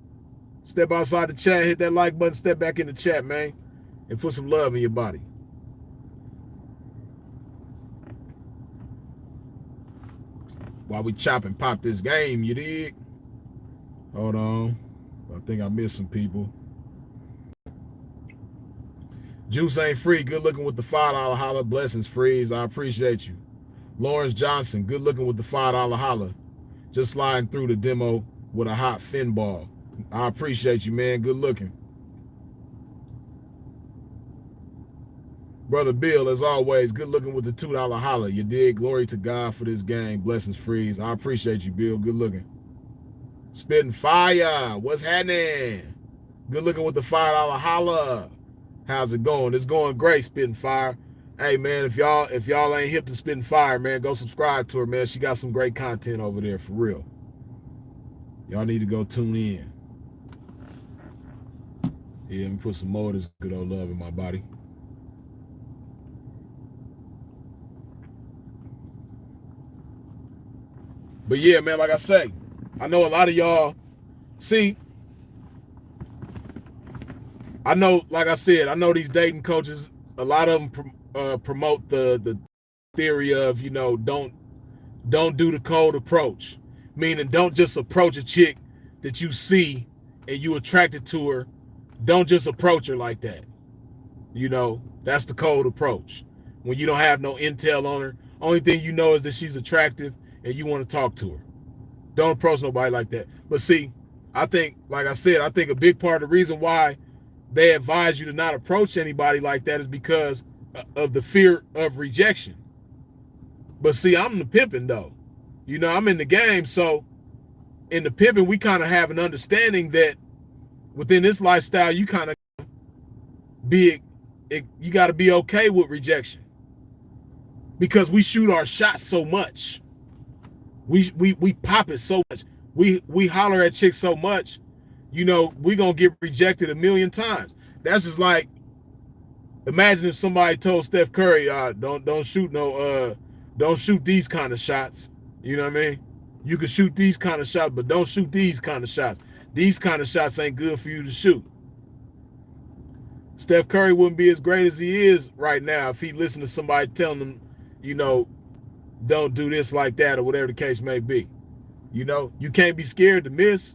[SPEAKER 1] Step outside the chat. Hit that like button. Step back in the chat, man. And put some love in your body. while we chop and pop this game, you dig? Hold on. I think I missed some people. Juice ain't free. Good looking with the $5 holla. Blessings, Freeze. I appreciate you. Lawrence Johnson. Good looking with the $5 holla. Just sliding through the demo with a hot fin ball. I appreciate you, man. Good looking. Brother Bill, as always, good looking with the $2 holla. You dig? Glory to God for this game. Blessings, Freeze. I appreciate you, Bill. Good looking. Spitting fire. What's happening? Good looking with the $5 holla. How's it going? It's going great, Spitting Fire. Hey man, if y'all ain't hip to Spitting Fire, man, go subscribe to her, man. She got some great content over there for real. Y'all need to go tune in. Yeah, let me put some more of this good old love in my body. But yeah, man, like I say, I know a lot of y'all see. I know, like I said, I know these dating coaches, a lot of them promote the theory of, don't do the cold approach. Meaning don't just approach a chick that you see and you attracted to her. Don't just approach her like that. That's the cold approach. When you don't have no intel on her, only thing you know is that she's attractive and you want to talk to her. Don't approach nobody like that. But see, I think, like I said, I think a big part of the reason why they advise you to not approach anybody like that is because of the fear of rejection. But see, I'm the pimping though. I'm in the game. So in the pimping, we kind of have an understanding that within this lifestyle, you kind of you got to be okay with rejection because we shoot our shots so much. We pop it so much. We holler at chicks so much. We're going to get rejected a million times. That's just like, imagine if somebody told Steph Curry, don't shoot these kind of shots. You know what I mean? You can shoot these kind of shots, but don't shoot these kind of shots. These kind of shots ain't good for you to shoot. Steph Curry wouldn't be as great as he is right now if he listened to somebody telling him, don't do this like that or whatever the case may be. You can't be scared to miss.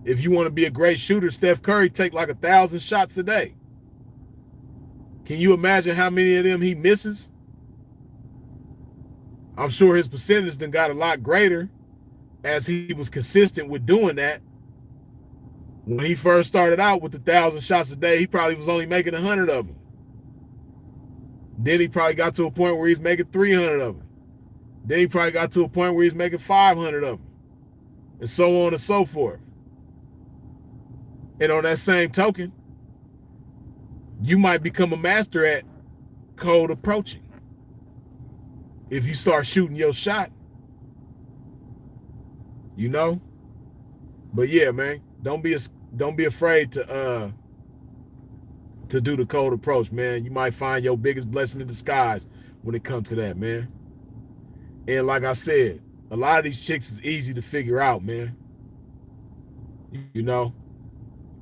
[SPEAKER 1] If you want to be a great shooter, Steph Curry take like 1,000 shots a day. Can you imagine how many of them he misses? I'm sure his percentage done got a lot greater as he was consistent with doing that. When he first started out with 1,000 shots a day, he probably was only making 100 of them. Then he probably got to a point where he's making 300 of them. Then he probably got to a point where he's making 500 of them. And so on and so forth. And on that same token, you might become a master at cold approaching. If you start shooting your shot, But yeah, man, don't be afraid to do the cold approach, man. You might find your biggest blessing in disguise when it comes to that, man. And like I said, a lot of these chicks is easy to figure out, man. A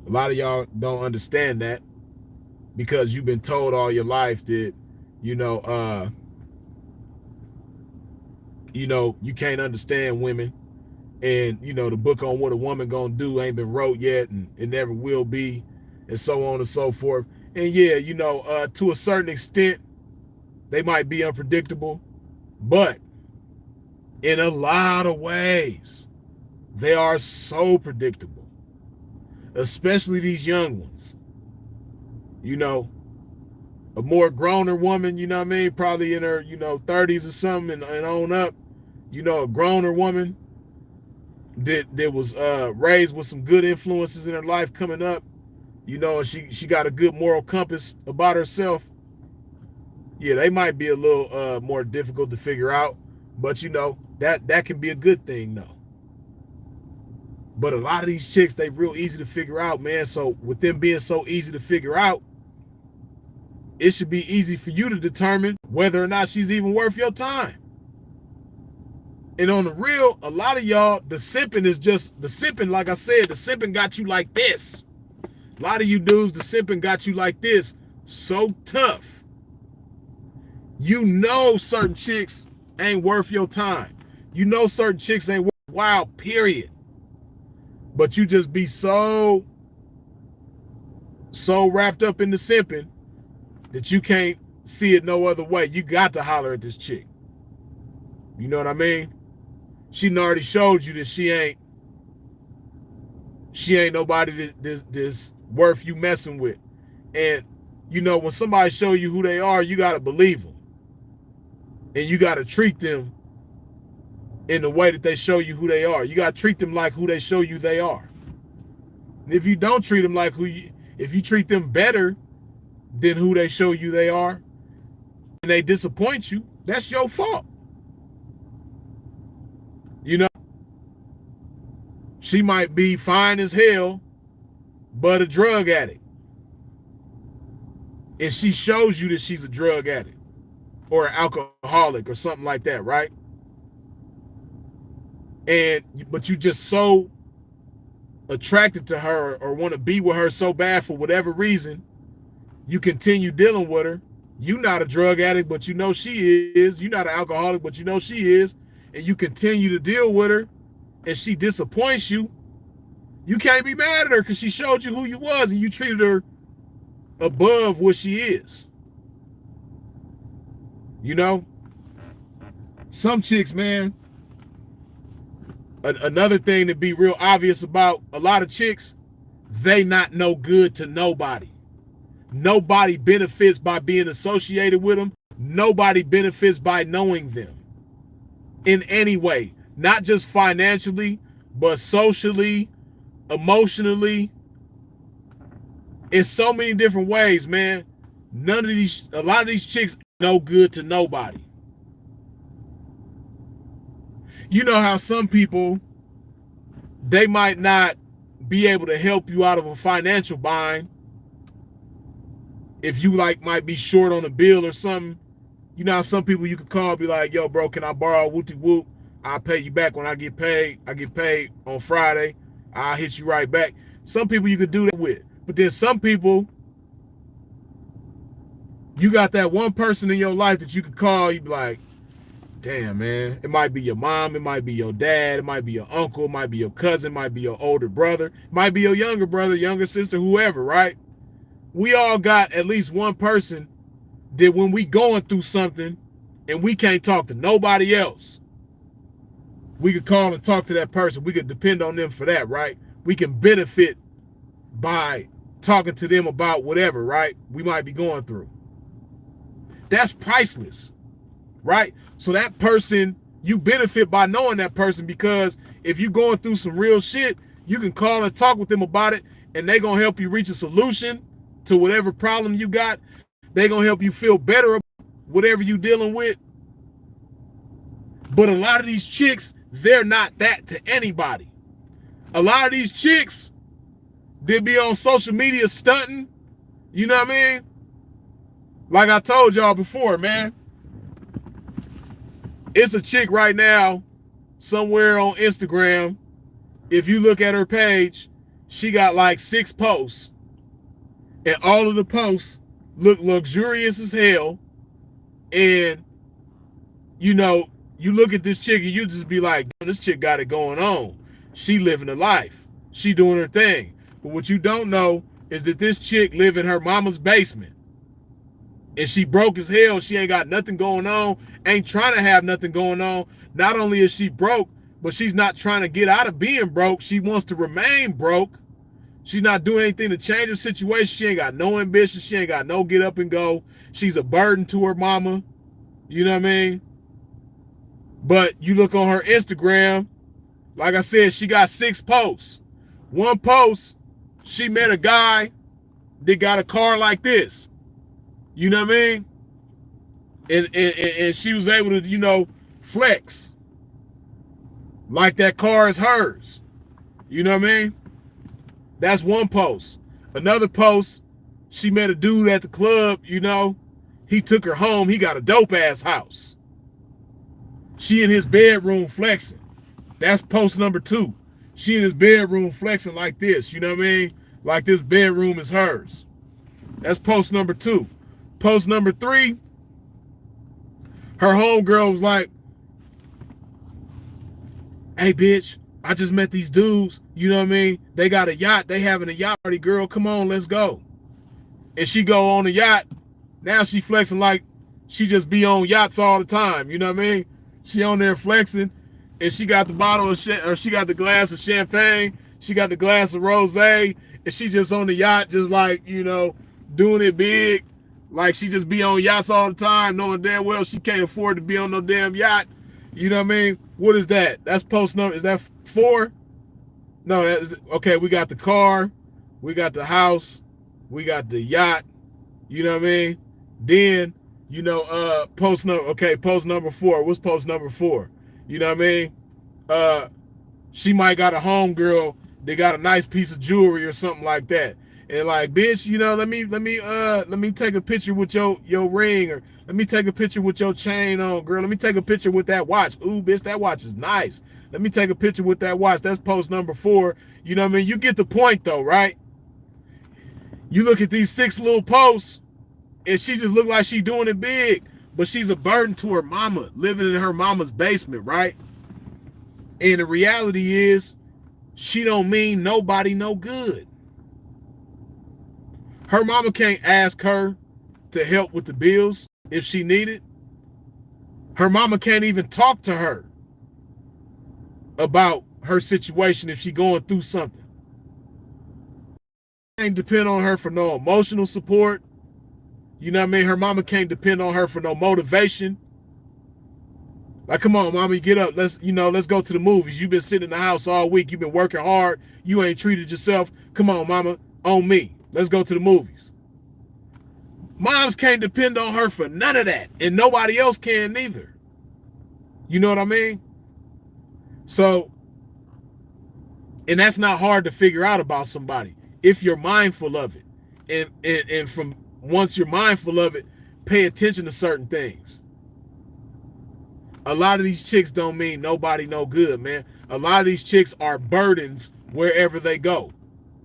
[SPEAKER 1] lot of y'all don't understand that because you've been told all your life that, you can't understand women. And, the book on what a woman gonna do ain't been wrote yet, and it never will be, and so on and so forth. And yeah, to a certain extent, they might be unpredictable, but in a lot of ways, they are so predictable. Especially these young ones. A more growner woman, probably in her, 30s or something and on up, a growner woman that was raised with some good influences in her life coming up, and she got a good moral compass about herself. Yeah, they might be a little more difficult to figure out, but that can be a good thing though. But a lot of these chicks, they real easy to figure out, man. So with them being so easy to figure out, it should be easy for you to determine whether or not she's even worth your time. And on the real, a lot of y'all, the simping, like I said, the simping got you like this. A lot of you dudes, the simping got you like this. So tough. Certain chicks ain't worth your time. You know certain chicks ain't wild, period. But you just be so wrapped up in the simping that you can't see it no other way. You got to holler at this chick. You know what I mean? She already showed you that she ain't nobody that's worth you messing with. And you know, when somebody show you who they are, you gotta believe them. And you gotta treat them in the way that they show you who they are. You gotta treat them like who they show you they are. And if you don't treat them like if you treat them better than who they show you they are, and they disappoint you, that's your fault. You know, she might be fine as hell, but a drug addict. And she shows you that she's a drug addict or an alcoholic or something like that, right? But you just so attracted to her or want to be with her so bad for whatever reason, you continue dealing with her. You're not a drug addict, but you know she is. You're not an alcoholic, but you know she is. And you continue to deal with her, and she disappoints you. You can't be mad at her because she showed you who you was, and you treated her above what she is. You know? Some chicks, man, another thing to be real obvious about a lot of chicks, they not no good to nobody. Nobody benefits by being associated with them. Nobody benefits by knowing them in any way, not just financially, but socially, emotionally, in so many different ways, man. A lot of these chicks no good to nobody. You know how some people, they might not be able to help you out of a financial bind. If you might be short on a bill or something, you know how some people you could call and be like, yo, bro, can I borrow whoop-de-whoop? I'll pay you back when I get paid. I get paid on Friday. I'll hit you right back. Some people you could do that with. But then some people, you got that one person in your life that you could call, you be like, damn, man. It might be your mom. It might be your dad. It might be your uncle. It might be your cousin. It might be your older brother. It might be your younger brother, younger sister, whoever, right? We all got at least one person that when we going through something and we can't talk to nobody else, we could call and talk to that person. We could depend on them for that, right? We can benefit by talking to them about whatever, right, we might be going through. That's priceless, right? So that person, you benefit by knowing that person, because if you're going through some real shit, you can call and talk with them about it, and they're going to help you reach a solution to whatever problem you got. They're going to help you feel better about whatever you're dealing with. But a lot of these chicks, they're not that to anybody. A lot of these chicks, they be on social media stunting. You know what I mean? Like I told y'all before, man. It's a chick right now somewhere on Instagram. If you look at her page, she got like 6 posts. And all of the posts look luxurious as hell. And, you know, you look at this chick and you just be like, this chick got it going on. She living a life. She doing her thing. But what you don't know is that this chick live in her mama's basement. And she broke as hell. She ain't got nothing going on. Ain't trying to have nothing going on. Not only is she broke, but she's not trying to get out of being broke. She wants to remain broke. She's not doing anything to change her situation. She ain't got no ambition. She ain't got no get up and go. She's a burden to her mama. You know what I mean? But you look on her Instagram, like I said, she got 6 posts. One post, she met a guy that got a car like this. You know what I mean? And she was able to, you know, flex like that car is hers. You know what I mean? That's one post. Another post, she met a dude at the club, you know. He took her home. He got a dope-ass house. She in his bedroom flexing. That's post number 2. She in his bedroom flexing like this, you know what I mean? Like this bedroom is hers. That's post number 2. Post number 3, her homegirl was like, hey bitch, I just met these dudes, you know what I mean? They got a yacht, they having a yacht party, girl, come on, let's go. And she go on the yacht, now she flexing like she just be on yachts all the time, you know what I mean? She on there flexing, and she got the bottle of shit, or she got the glass of champagne, she got the glass of rosé, and she just on the yacht, just like, you know, doing it big, like she just be on yachts all the time, knowing damn well she can't afford to be on no damn yacht. You know what I mean? What is that? That's post number. Is that 4? No, that is okay. We got the car, we got the house, we got the yacht. You know what I mean? Then, you know, post number. Okay, post number 4. What's post number 4? You know what I mean? She might got a homegirl. They got a nice piece of jewelry or something like that. And like, bitch, you know, let me take a picture with your ring, or let me take a picture with your chain on, girl. Let me take a picture with that watch. Ooh, bitch, that watch is nice. Let me take a picture with that watch. That's post number 4. You know what I mean? You get the point though, right? You look at these 6 little posts, and she just look like she doing it big, but she's a burden to her mama, living in her mama's basement, right? And the reality is, she don't mean nobody no good. Her mama can't ask her to help with the bills if she needed. Her mama can't even talk to her about her situation if she going through something. Can't depend on her for no emotional support. You know what I mean? Her mama can't depend on her for no motivation. Like, come on, mama, get up. Let's go to the movies. You've been sitting in the house all week. You've been working hard. You ain't treated yourself. Come on, mama, on me. Let's go to the movies. Moms can't depend on her for none of that, and nobody else can neither. You know what I mean? So, and that's not hard to figure out about somebody if you're mindful of it. And from once you're mindful of it, pay attention to certain things. A lot of these chicks don't mean nobody no good, man. A lot of these chicks are burdens wherever they go.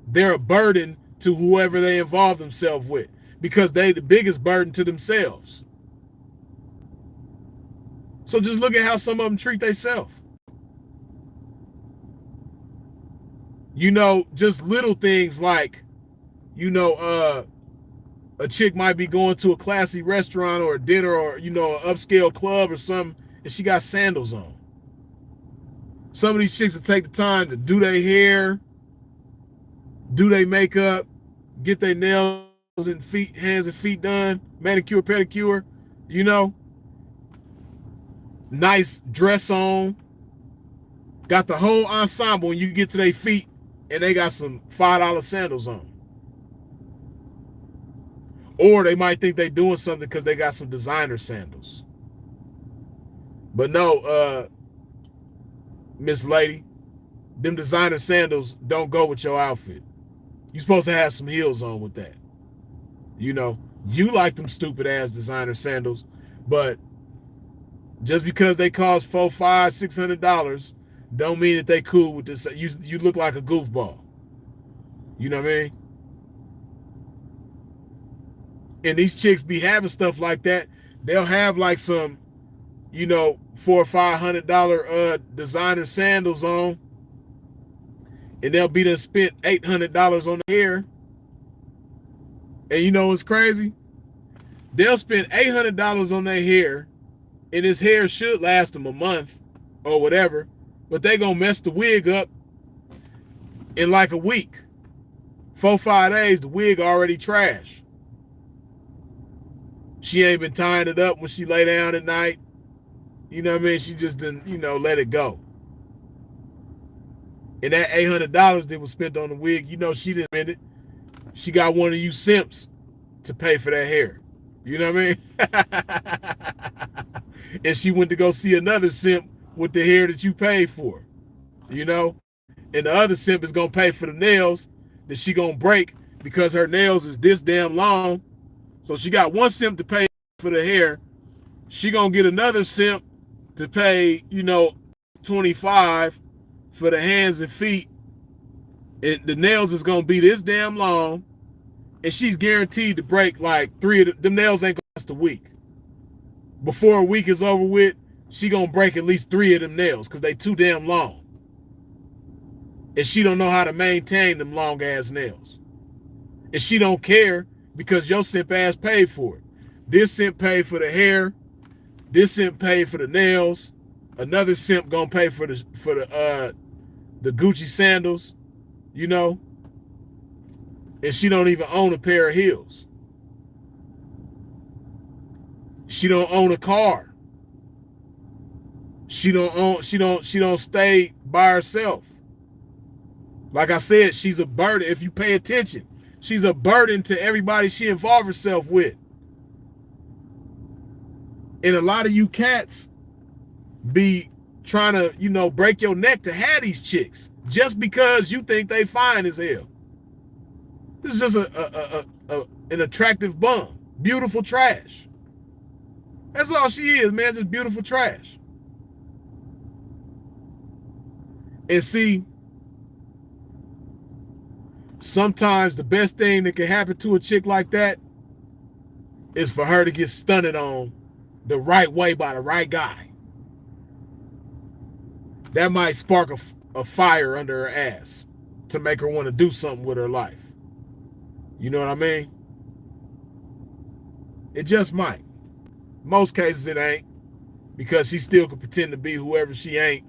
[SPEAKER 1] They're a burden to whoever they involve themselves with, because they the biggest burden to themselves. So just look at how some of them treat themselves. You know, just little things like, you know, a chick might be going to a classy restaurant or a dinner, or, you know, an upscale club or something, and she got sandals on. Some of these chicks will take the time to do their hair, do their makeup, get their nails and feet, hands and feet done, manicure, pedicure, you know, nice dress on, got the whole ensemble. When you get to their feet, and they got some $5 sandals on. Or they might think they doing something because they got some designer sandals. But no, Miss Lady, them designer sandals don't go with your outfit. You're supposed to have some heels on with that. You know, you like them stupid ass designer sandals, but just because they cost $400, $500, $600 don't mean that they cool with this. You look like a goofball. You know what I mean? And these chicks be having stuff like that. They'll have like some, you know, $400 or $500 designer sandals on, and they'll be done spent $800 on the hair. And you know what's crazy? They'll spend $800 on their hair, and his hair should last them a month or whatever, but they gonna mess the wig up in like a week. 4-5 days, the wig already trash. She ain't been tying it up when she lay down at night. You know what I mean? She just didn't, you know, let it go. And that $800 that was spent on the wig, you know, she didn't spend it. She got one of you simps to pay for that hair. You know what I mean? And she went to go see another simp with the hair that you paid for. You know? And the other simp is going to pay for the nails that she going to break because her nails is this damn long. So she got one simp to pay for the hair. She going to get another simp to pay, you know, $25 for the hands and feet. And the nails is going to be this damn long. And she's guaranteed to break like 3 of them nails ain't going to last a week. Before a week is over with, she going to break at least 3 of them nails because they too damn long. And she don't know how to maintain them long ass nails. And she don't care because your simp ass paid for it. This simp paid for the hair. This simp paid for the nails. Another simp gonna pay for the Gucci sandals, you know. And she don't even own a pair of heels. She don't own a car. She don't stay by herself. Like I said, she's a burden. If you pay attention, she's a burden to everybody she involves herself with. And a lot of you cats be trying to, you know, break your neck to have these chicks just because you think they fine as hell. This is just an attractive bum. Beautiful trash. That's all she is, man. Just beautiful trash. And see, sometimes the best thing that can happen to a chick like that is for her to get stunted on the right way by the right guy. That might spark a fire under her ass to make her want to do something with her life. You know what I mean? It just might. Most cases it ain't, because she still could pretend to be whoever she ain't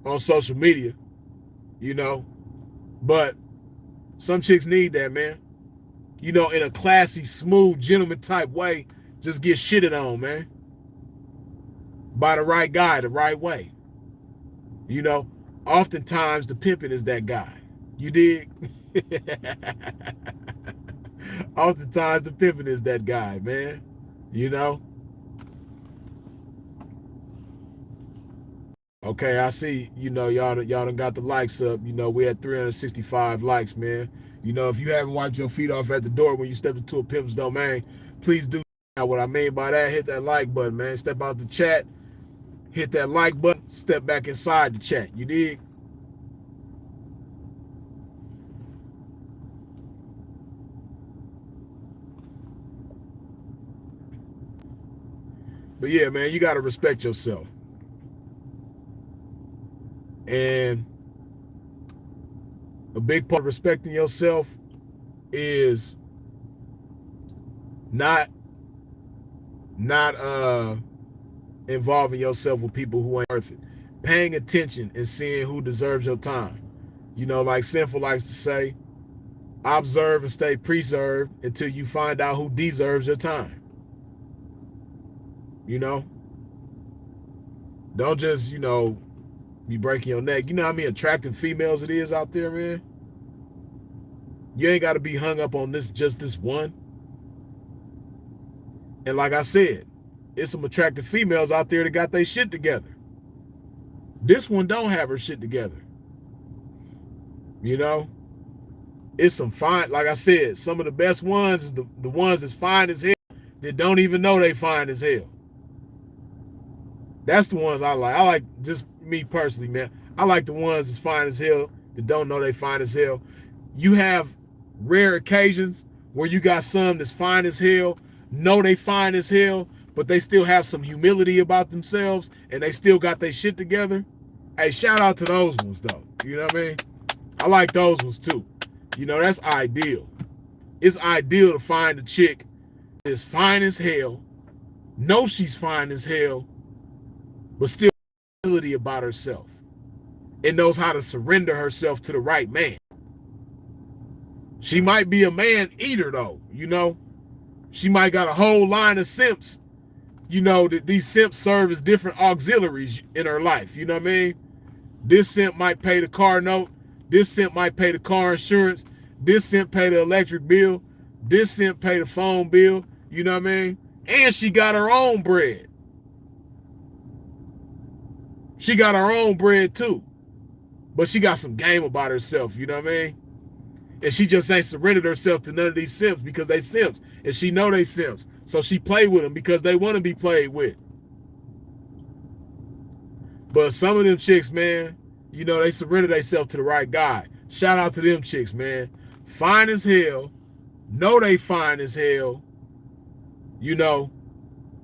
[SPEAKER 1] on social media, you know. But some chicks need that, man. You know, in a classy, smooth, gentleman type way, just get shitted on, man. By the right guy, the right way. You know, oftentimes the pimping is that guy. You dig? Oftentimes the pimping is that guy, man. You know? Okay, I see, you know, y'all done got the likes up. You know, we had 365 likes, man. You know, if you haven't wiped your feet off at the door when you step into a pimp's domain, please do. Now, what I mean by that, hit that like button, man. Step out the chat, hit that like button, step back inside the chat. You dig? But yeah, man, you got to respect yourself. And a big part of respecting yourself is not involving yourself with people who ain't worth it. Paying attention and seeing who deserves your time. You know, like Sinful likes to say, observe and stay preserved until you find out who deserves your time. You know? Don't just, you know, be breaking your neck. You know how many attractive females it is out there, man? You ain't got to be hung up on just this one. And like I said, it's some attractive females out there that got their shit together. This one don't have her shit together. You know? It's some fine, like I said, some of the best ones is the ones that's fine as hell that don't even know they fine as hell. That's the ones I like. I like, just me personally, man. I like the ones that's fine as hell that don't know they fine as hell. You have rare occasions where you got some that's fine as hell, know they fine as hell, but they still have some humility about themselves and they still got their shit together. Hey, shout out to those ones though. You know what I mean? I like those ones too. You know, that's ideal. It's ideal to find a chick that's fine as hell, know she's fine as hell, but still humility about herself and knows how to surrender herself to the right man. She might be a man eater though, you know. She might got a whole line of simps, you know, that these simps serve as different auxiliaries in her life. You know what I mean? This simp might pay the car note. This simp might pay the car insurance. This simp pay the electric bill. This simp pay the phone bill. You know what I mean? And she got her own bread. She got her own bread too. But she got some game about herself, you know what I mean? And she just ain't surrendered herself to none of these simps because they simps. And she know they simps. So she play with them because they want to be played with. But some of them chicks, man, you know, they surrender themselves to the right guy. Shout out to them chicks, man. Fine as hell. Know they fine as hell. You know.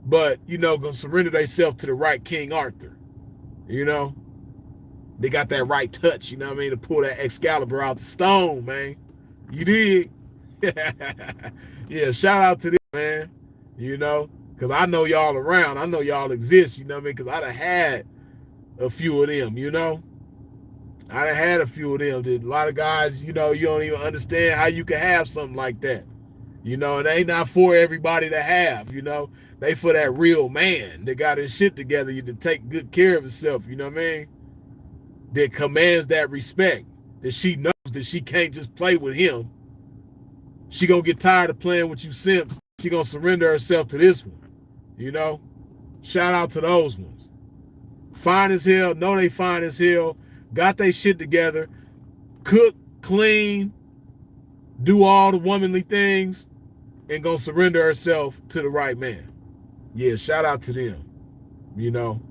[SPEAKER 1] But, you know, gonna surrender themselves to the right King Arthur. You know. They got that right touch, you know what I mean, to pull that Excalibur out the stone, man. You did. Yeah, shout out to them, man. You know, because I know y'all around. I know y'all exist, you know what I mean? Because I done had a few of them, you know? I done had a few of them. A lot of guys, you know, you don't even understand how you can have something like that. You know, and they not for everybody to have, you know. They for that real man that got his shit together, to take good care of himself, you know what I mean? That commands that respect, that she knows that she can't just play with him. She gonna get tired of playing with you simps. She gonna surrender herself to this one, you know? Shout out to those ones. Fine as hell, know they fine as hell, got they shit together, cook, clean, do all the womanly things, and gonna surrender herself to the right man. Yeah, shout out to them, you know.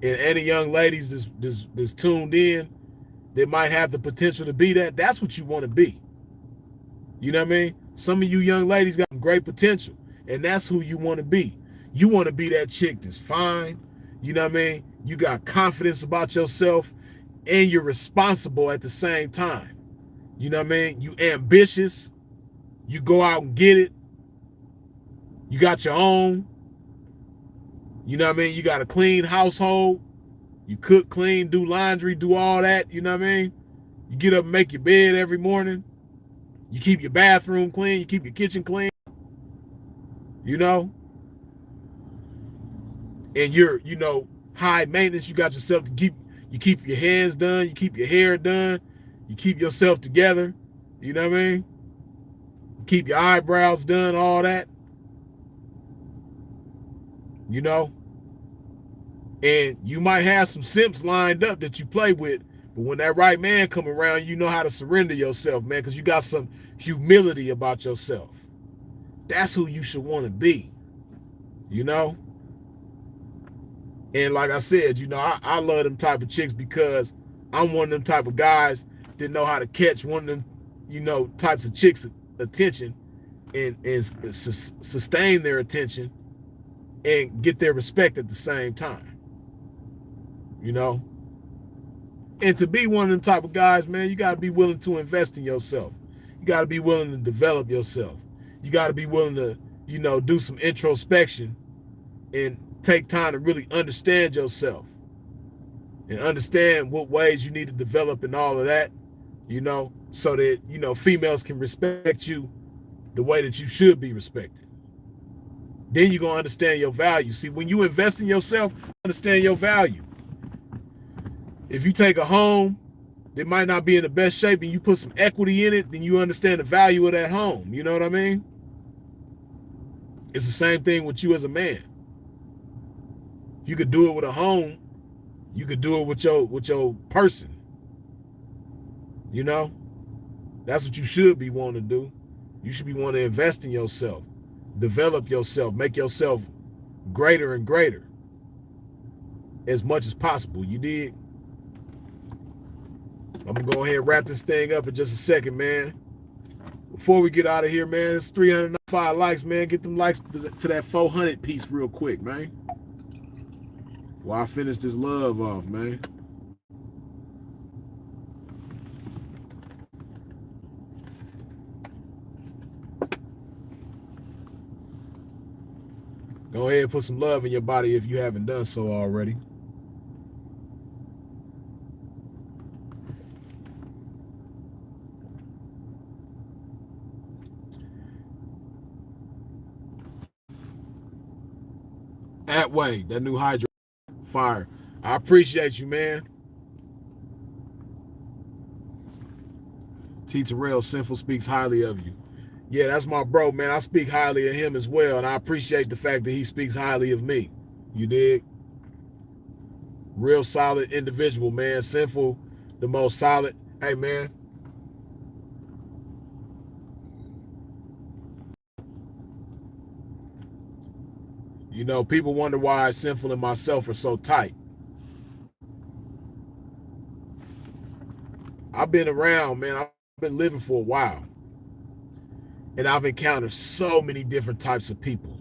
[SPEAKER 1] And any young ladies that's tuned in that might have the potential to be that, that's what you want to be. You know what I mean? Some of you young ladies got great potential, and that's who you want to be. You want to be that chick that's fine, you know what I mean? You got confidence about yourself, and you're responsible at the same time. You know what I mean? You ambitious, you go out and get it, you got your own, you know what I mean? You got a clean household, you cook, clean, do laundry, do all that, you know what I mean? You get up and make your bed every morning, you keep your bathroom clean, you keep your kitchen clean, you know? And you're, you know, high maintenance, you got yourself to keep your hands done, you keep your hair done, you keep yourself together, you know what I mean? You keep your eyebrows done, all that. You know? And you might have some simps lined up that you play with, but when that right man come around, you know how to surrender yourself, man, because you got some humility about yourself. That's who you should want to be, you know? And like I said, you know, I love them type of chicks because I'm one of them type of guys that know how to catch one of them, you know, types of chicks' attention and sustain their attention and get their respect at the same time, you know? And to be one of them type of guys, man, you got to be willing to invest in yourself. You got to be willing to develop yourself. You got to be willing to, you know, do some introspection and take time to really understand yourself and understand what ways you need to develop and all of that, you know, so that, you know, females can respect you the way that you should be respected. Then you're going to understand your value. See, when you invest in yourself, understand your value. If you take a home that might not be in the best shape and you put some equity in it, then you understand the value of that home. You know what I mean? It's the same thing with you as a man. If you could do it with a home, you could do it with your person. You know? That's what you should be wanting to do. You should be wanting to invest in yourself, develop yourself, make yourself greater and greater as much as possible. You dig? I'm going to go ahead and wrap this thing up in just a second, man. Before we get out of here, man, it's 395 likes, man. Get them likes to that 400 piece real quick, man. While I finish this love off, man. Go ahead and put some love in your body if you haven't done so already. Atway, that new Hydro fire. I appreciate you, man. T. Terrell, Sinful speaks highly of you. Yeah, that's my bro, man. I speak highly of him as well, and I appreciate the fact that he speaks highly of me. You dig? Real solid individual, man. Sinful, the most solid. Hey, man. You know, people wonder why Sinful and myself are so tight. I've been around, man. I've been living for a while. And I've encountered so many different types of people.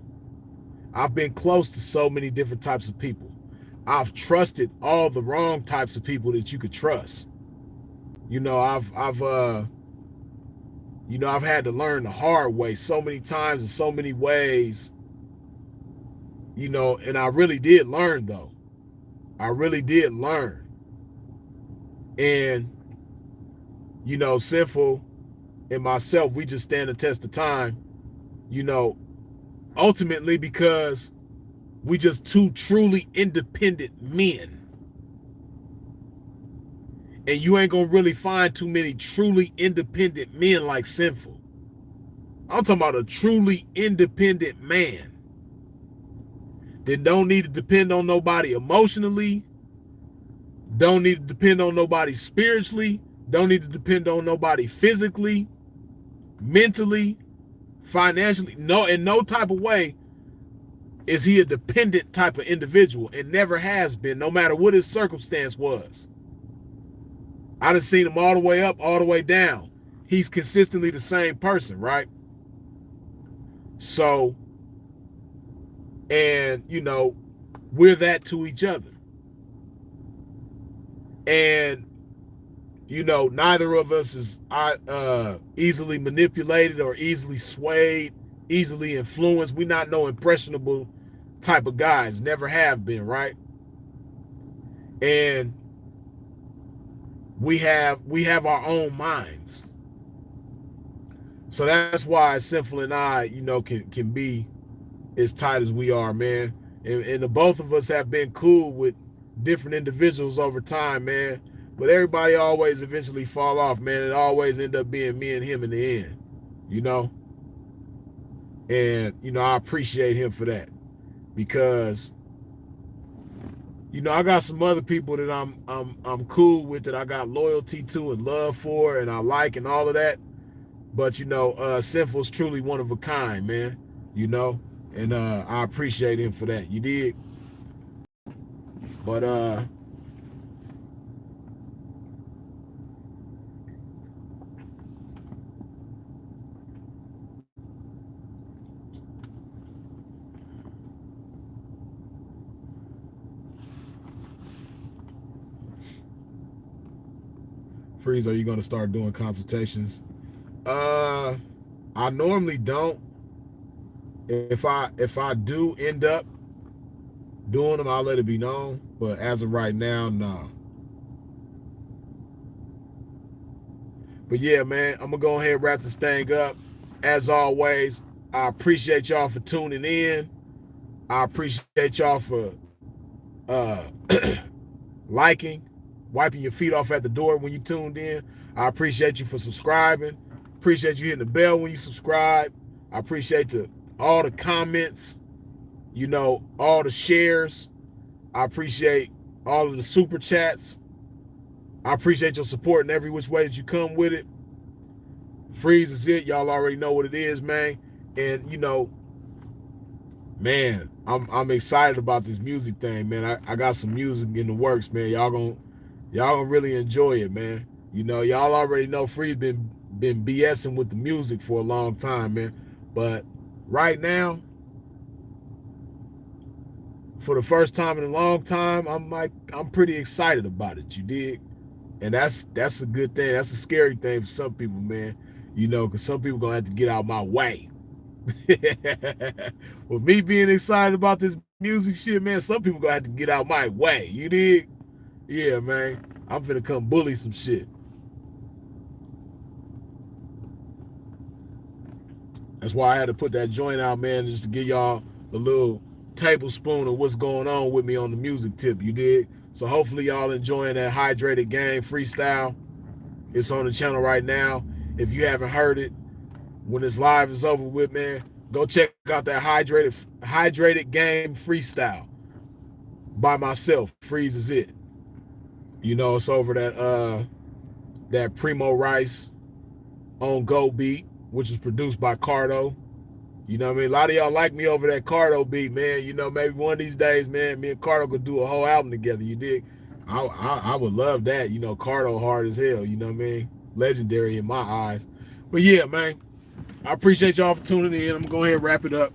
[SPEAKER 1] I've been close to so many different types of people. I've trusted all the wrong types of people that you could trust. You know, I've had to learn the hard way so many times in so many ways, and I really did learn though. I really did learn. And, Sinful and myself, we just stand the test of time, you know, ultimately because we just two truly independent men. And you ain't gonna really find too many truly independent men like Sinful. I'm talking about a truly independent man that don't need to depend on nobody emotionally, don't need to depend on nobody spiritually, don't need to depend on nobody physically, mentally, financially. No, in no type of way is he a dependent type of individual, and never has been, no matter what his circumstance was. I done seen him all the way up, all the way down. He's consistently the same person, right? So, and we're that to each other. And neither of us is easily manipulated or easily swayed, easily influenced. We're not no impressionable type of guys, never have been, right? And we have our own minds. So that's why Sinful and I, can be as tight as we are, man. And the both of us have been cool with different individuals over time, man. But everybody always eventually fall off, man. It always end up being me and him in the end, And I appreciate him for that, because I got some other people that I'm cool with, that I got loyalty to and love for, and I like and all of that. But Sinful's truly one of a kind, man. And I appreciate him for that. You dig? But Freeze, are you gonna start doing consultations? I normally don't. If I do end up doing them, I'll let it be known. But as of right now, no. But yeah, man, I'm gonna go ahead and wrap this thing up. As always, I appreciate y'all for tuning in. I appreciate y'all for liking, wiping your feet off at the door when you tuned in. I appreciate you for subscribing. Appreciate you hitting the bell when you subscribe. I appreciate all the comments, all the shares. I appreciate all of the super chats. I appreciate your support in every which way that you come with it. Freeze is it. Y'all already know what it is, man. And man, I'm excited about this music thing, man. I got some music in the works, man. Y'all gonna really enjoy it, man. Y'all already know Freeze been BSing with the music for a long time, man. But right now, for the first time in a long time, I'm pretty excited about it. You dig? And that's a good thing. That's a scary thing for some people, man. Because some people gonna have to get out my way. With me being excited about this music shit, man, some people gonna have to get out my way. You dig? Yeah, man. I'm finna come bully some shit. That's why I had to put that joint out, man, just to give y'all a little tablespoon of what's going on with me on the music tip. You dig? So hopefully y'all enjoying that Hydrated Game freestyle. It's on the channel right now. If you haven't heard it, when this live is over with, man, go check out that Hydrated Game freestyle by myself. Freeze is it. It's over that Primo Rice on Go beat, which is produced by Cardo. You know what I mean? A lot of y'all like me over that Cardo beat, man. Maybe one of these days, man, me and Cardo could do a whole album together. You dig? I would love that. Cardo hard as hell. You know what I mean? Legendary in my eyes. But yeah, man, I appreciate y'all for tuning in. I'm going to go ahead and wrap it up.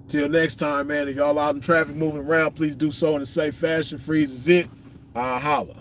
[SPEAKER 1] Till next time, man. If y'all out in traffic moving around, please do so in a safe fashion. Freeze is it. Holla.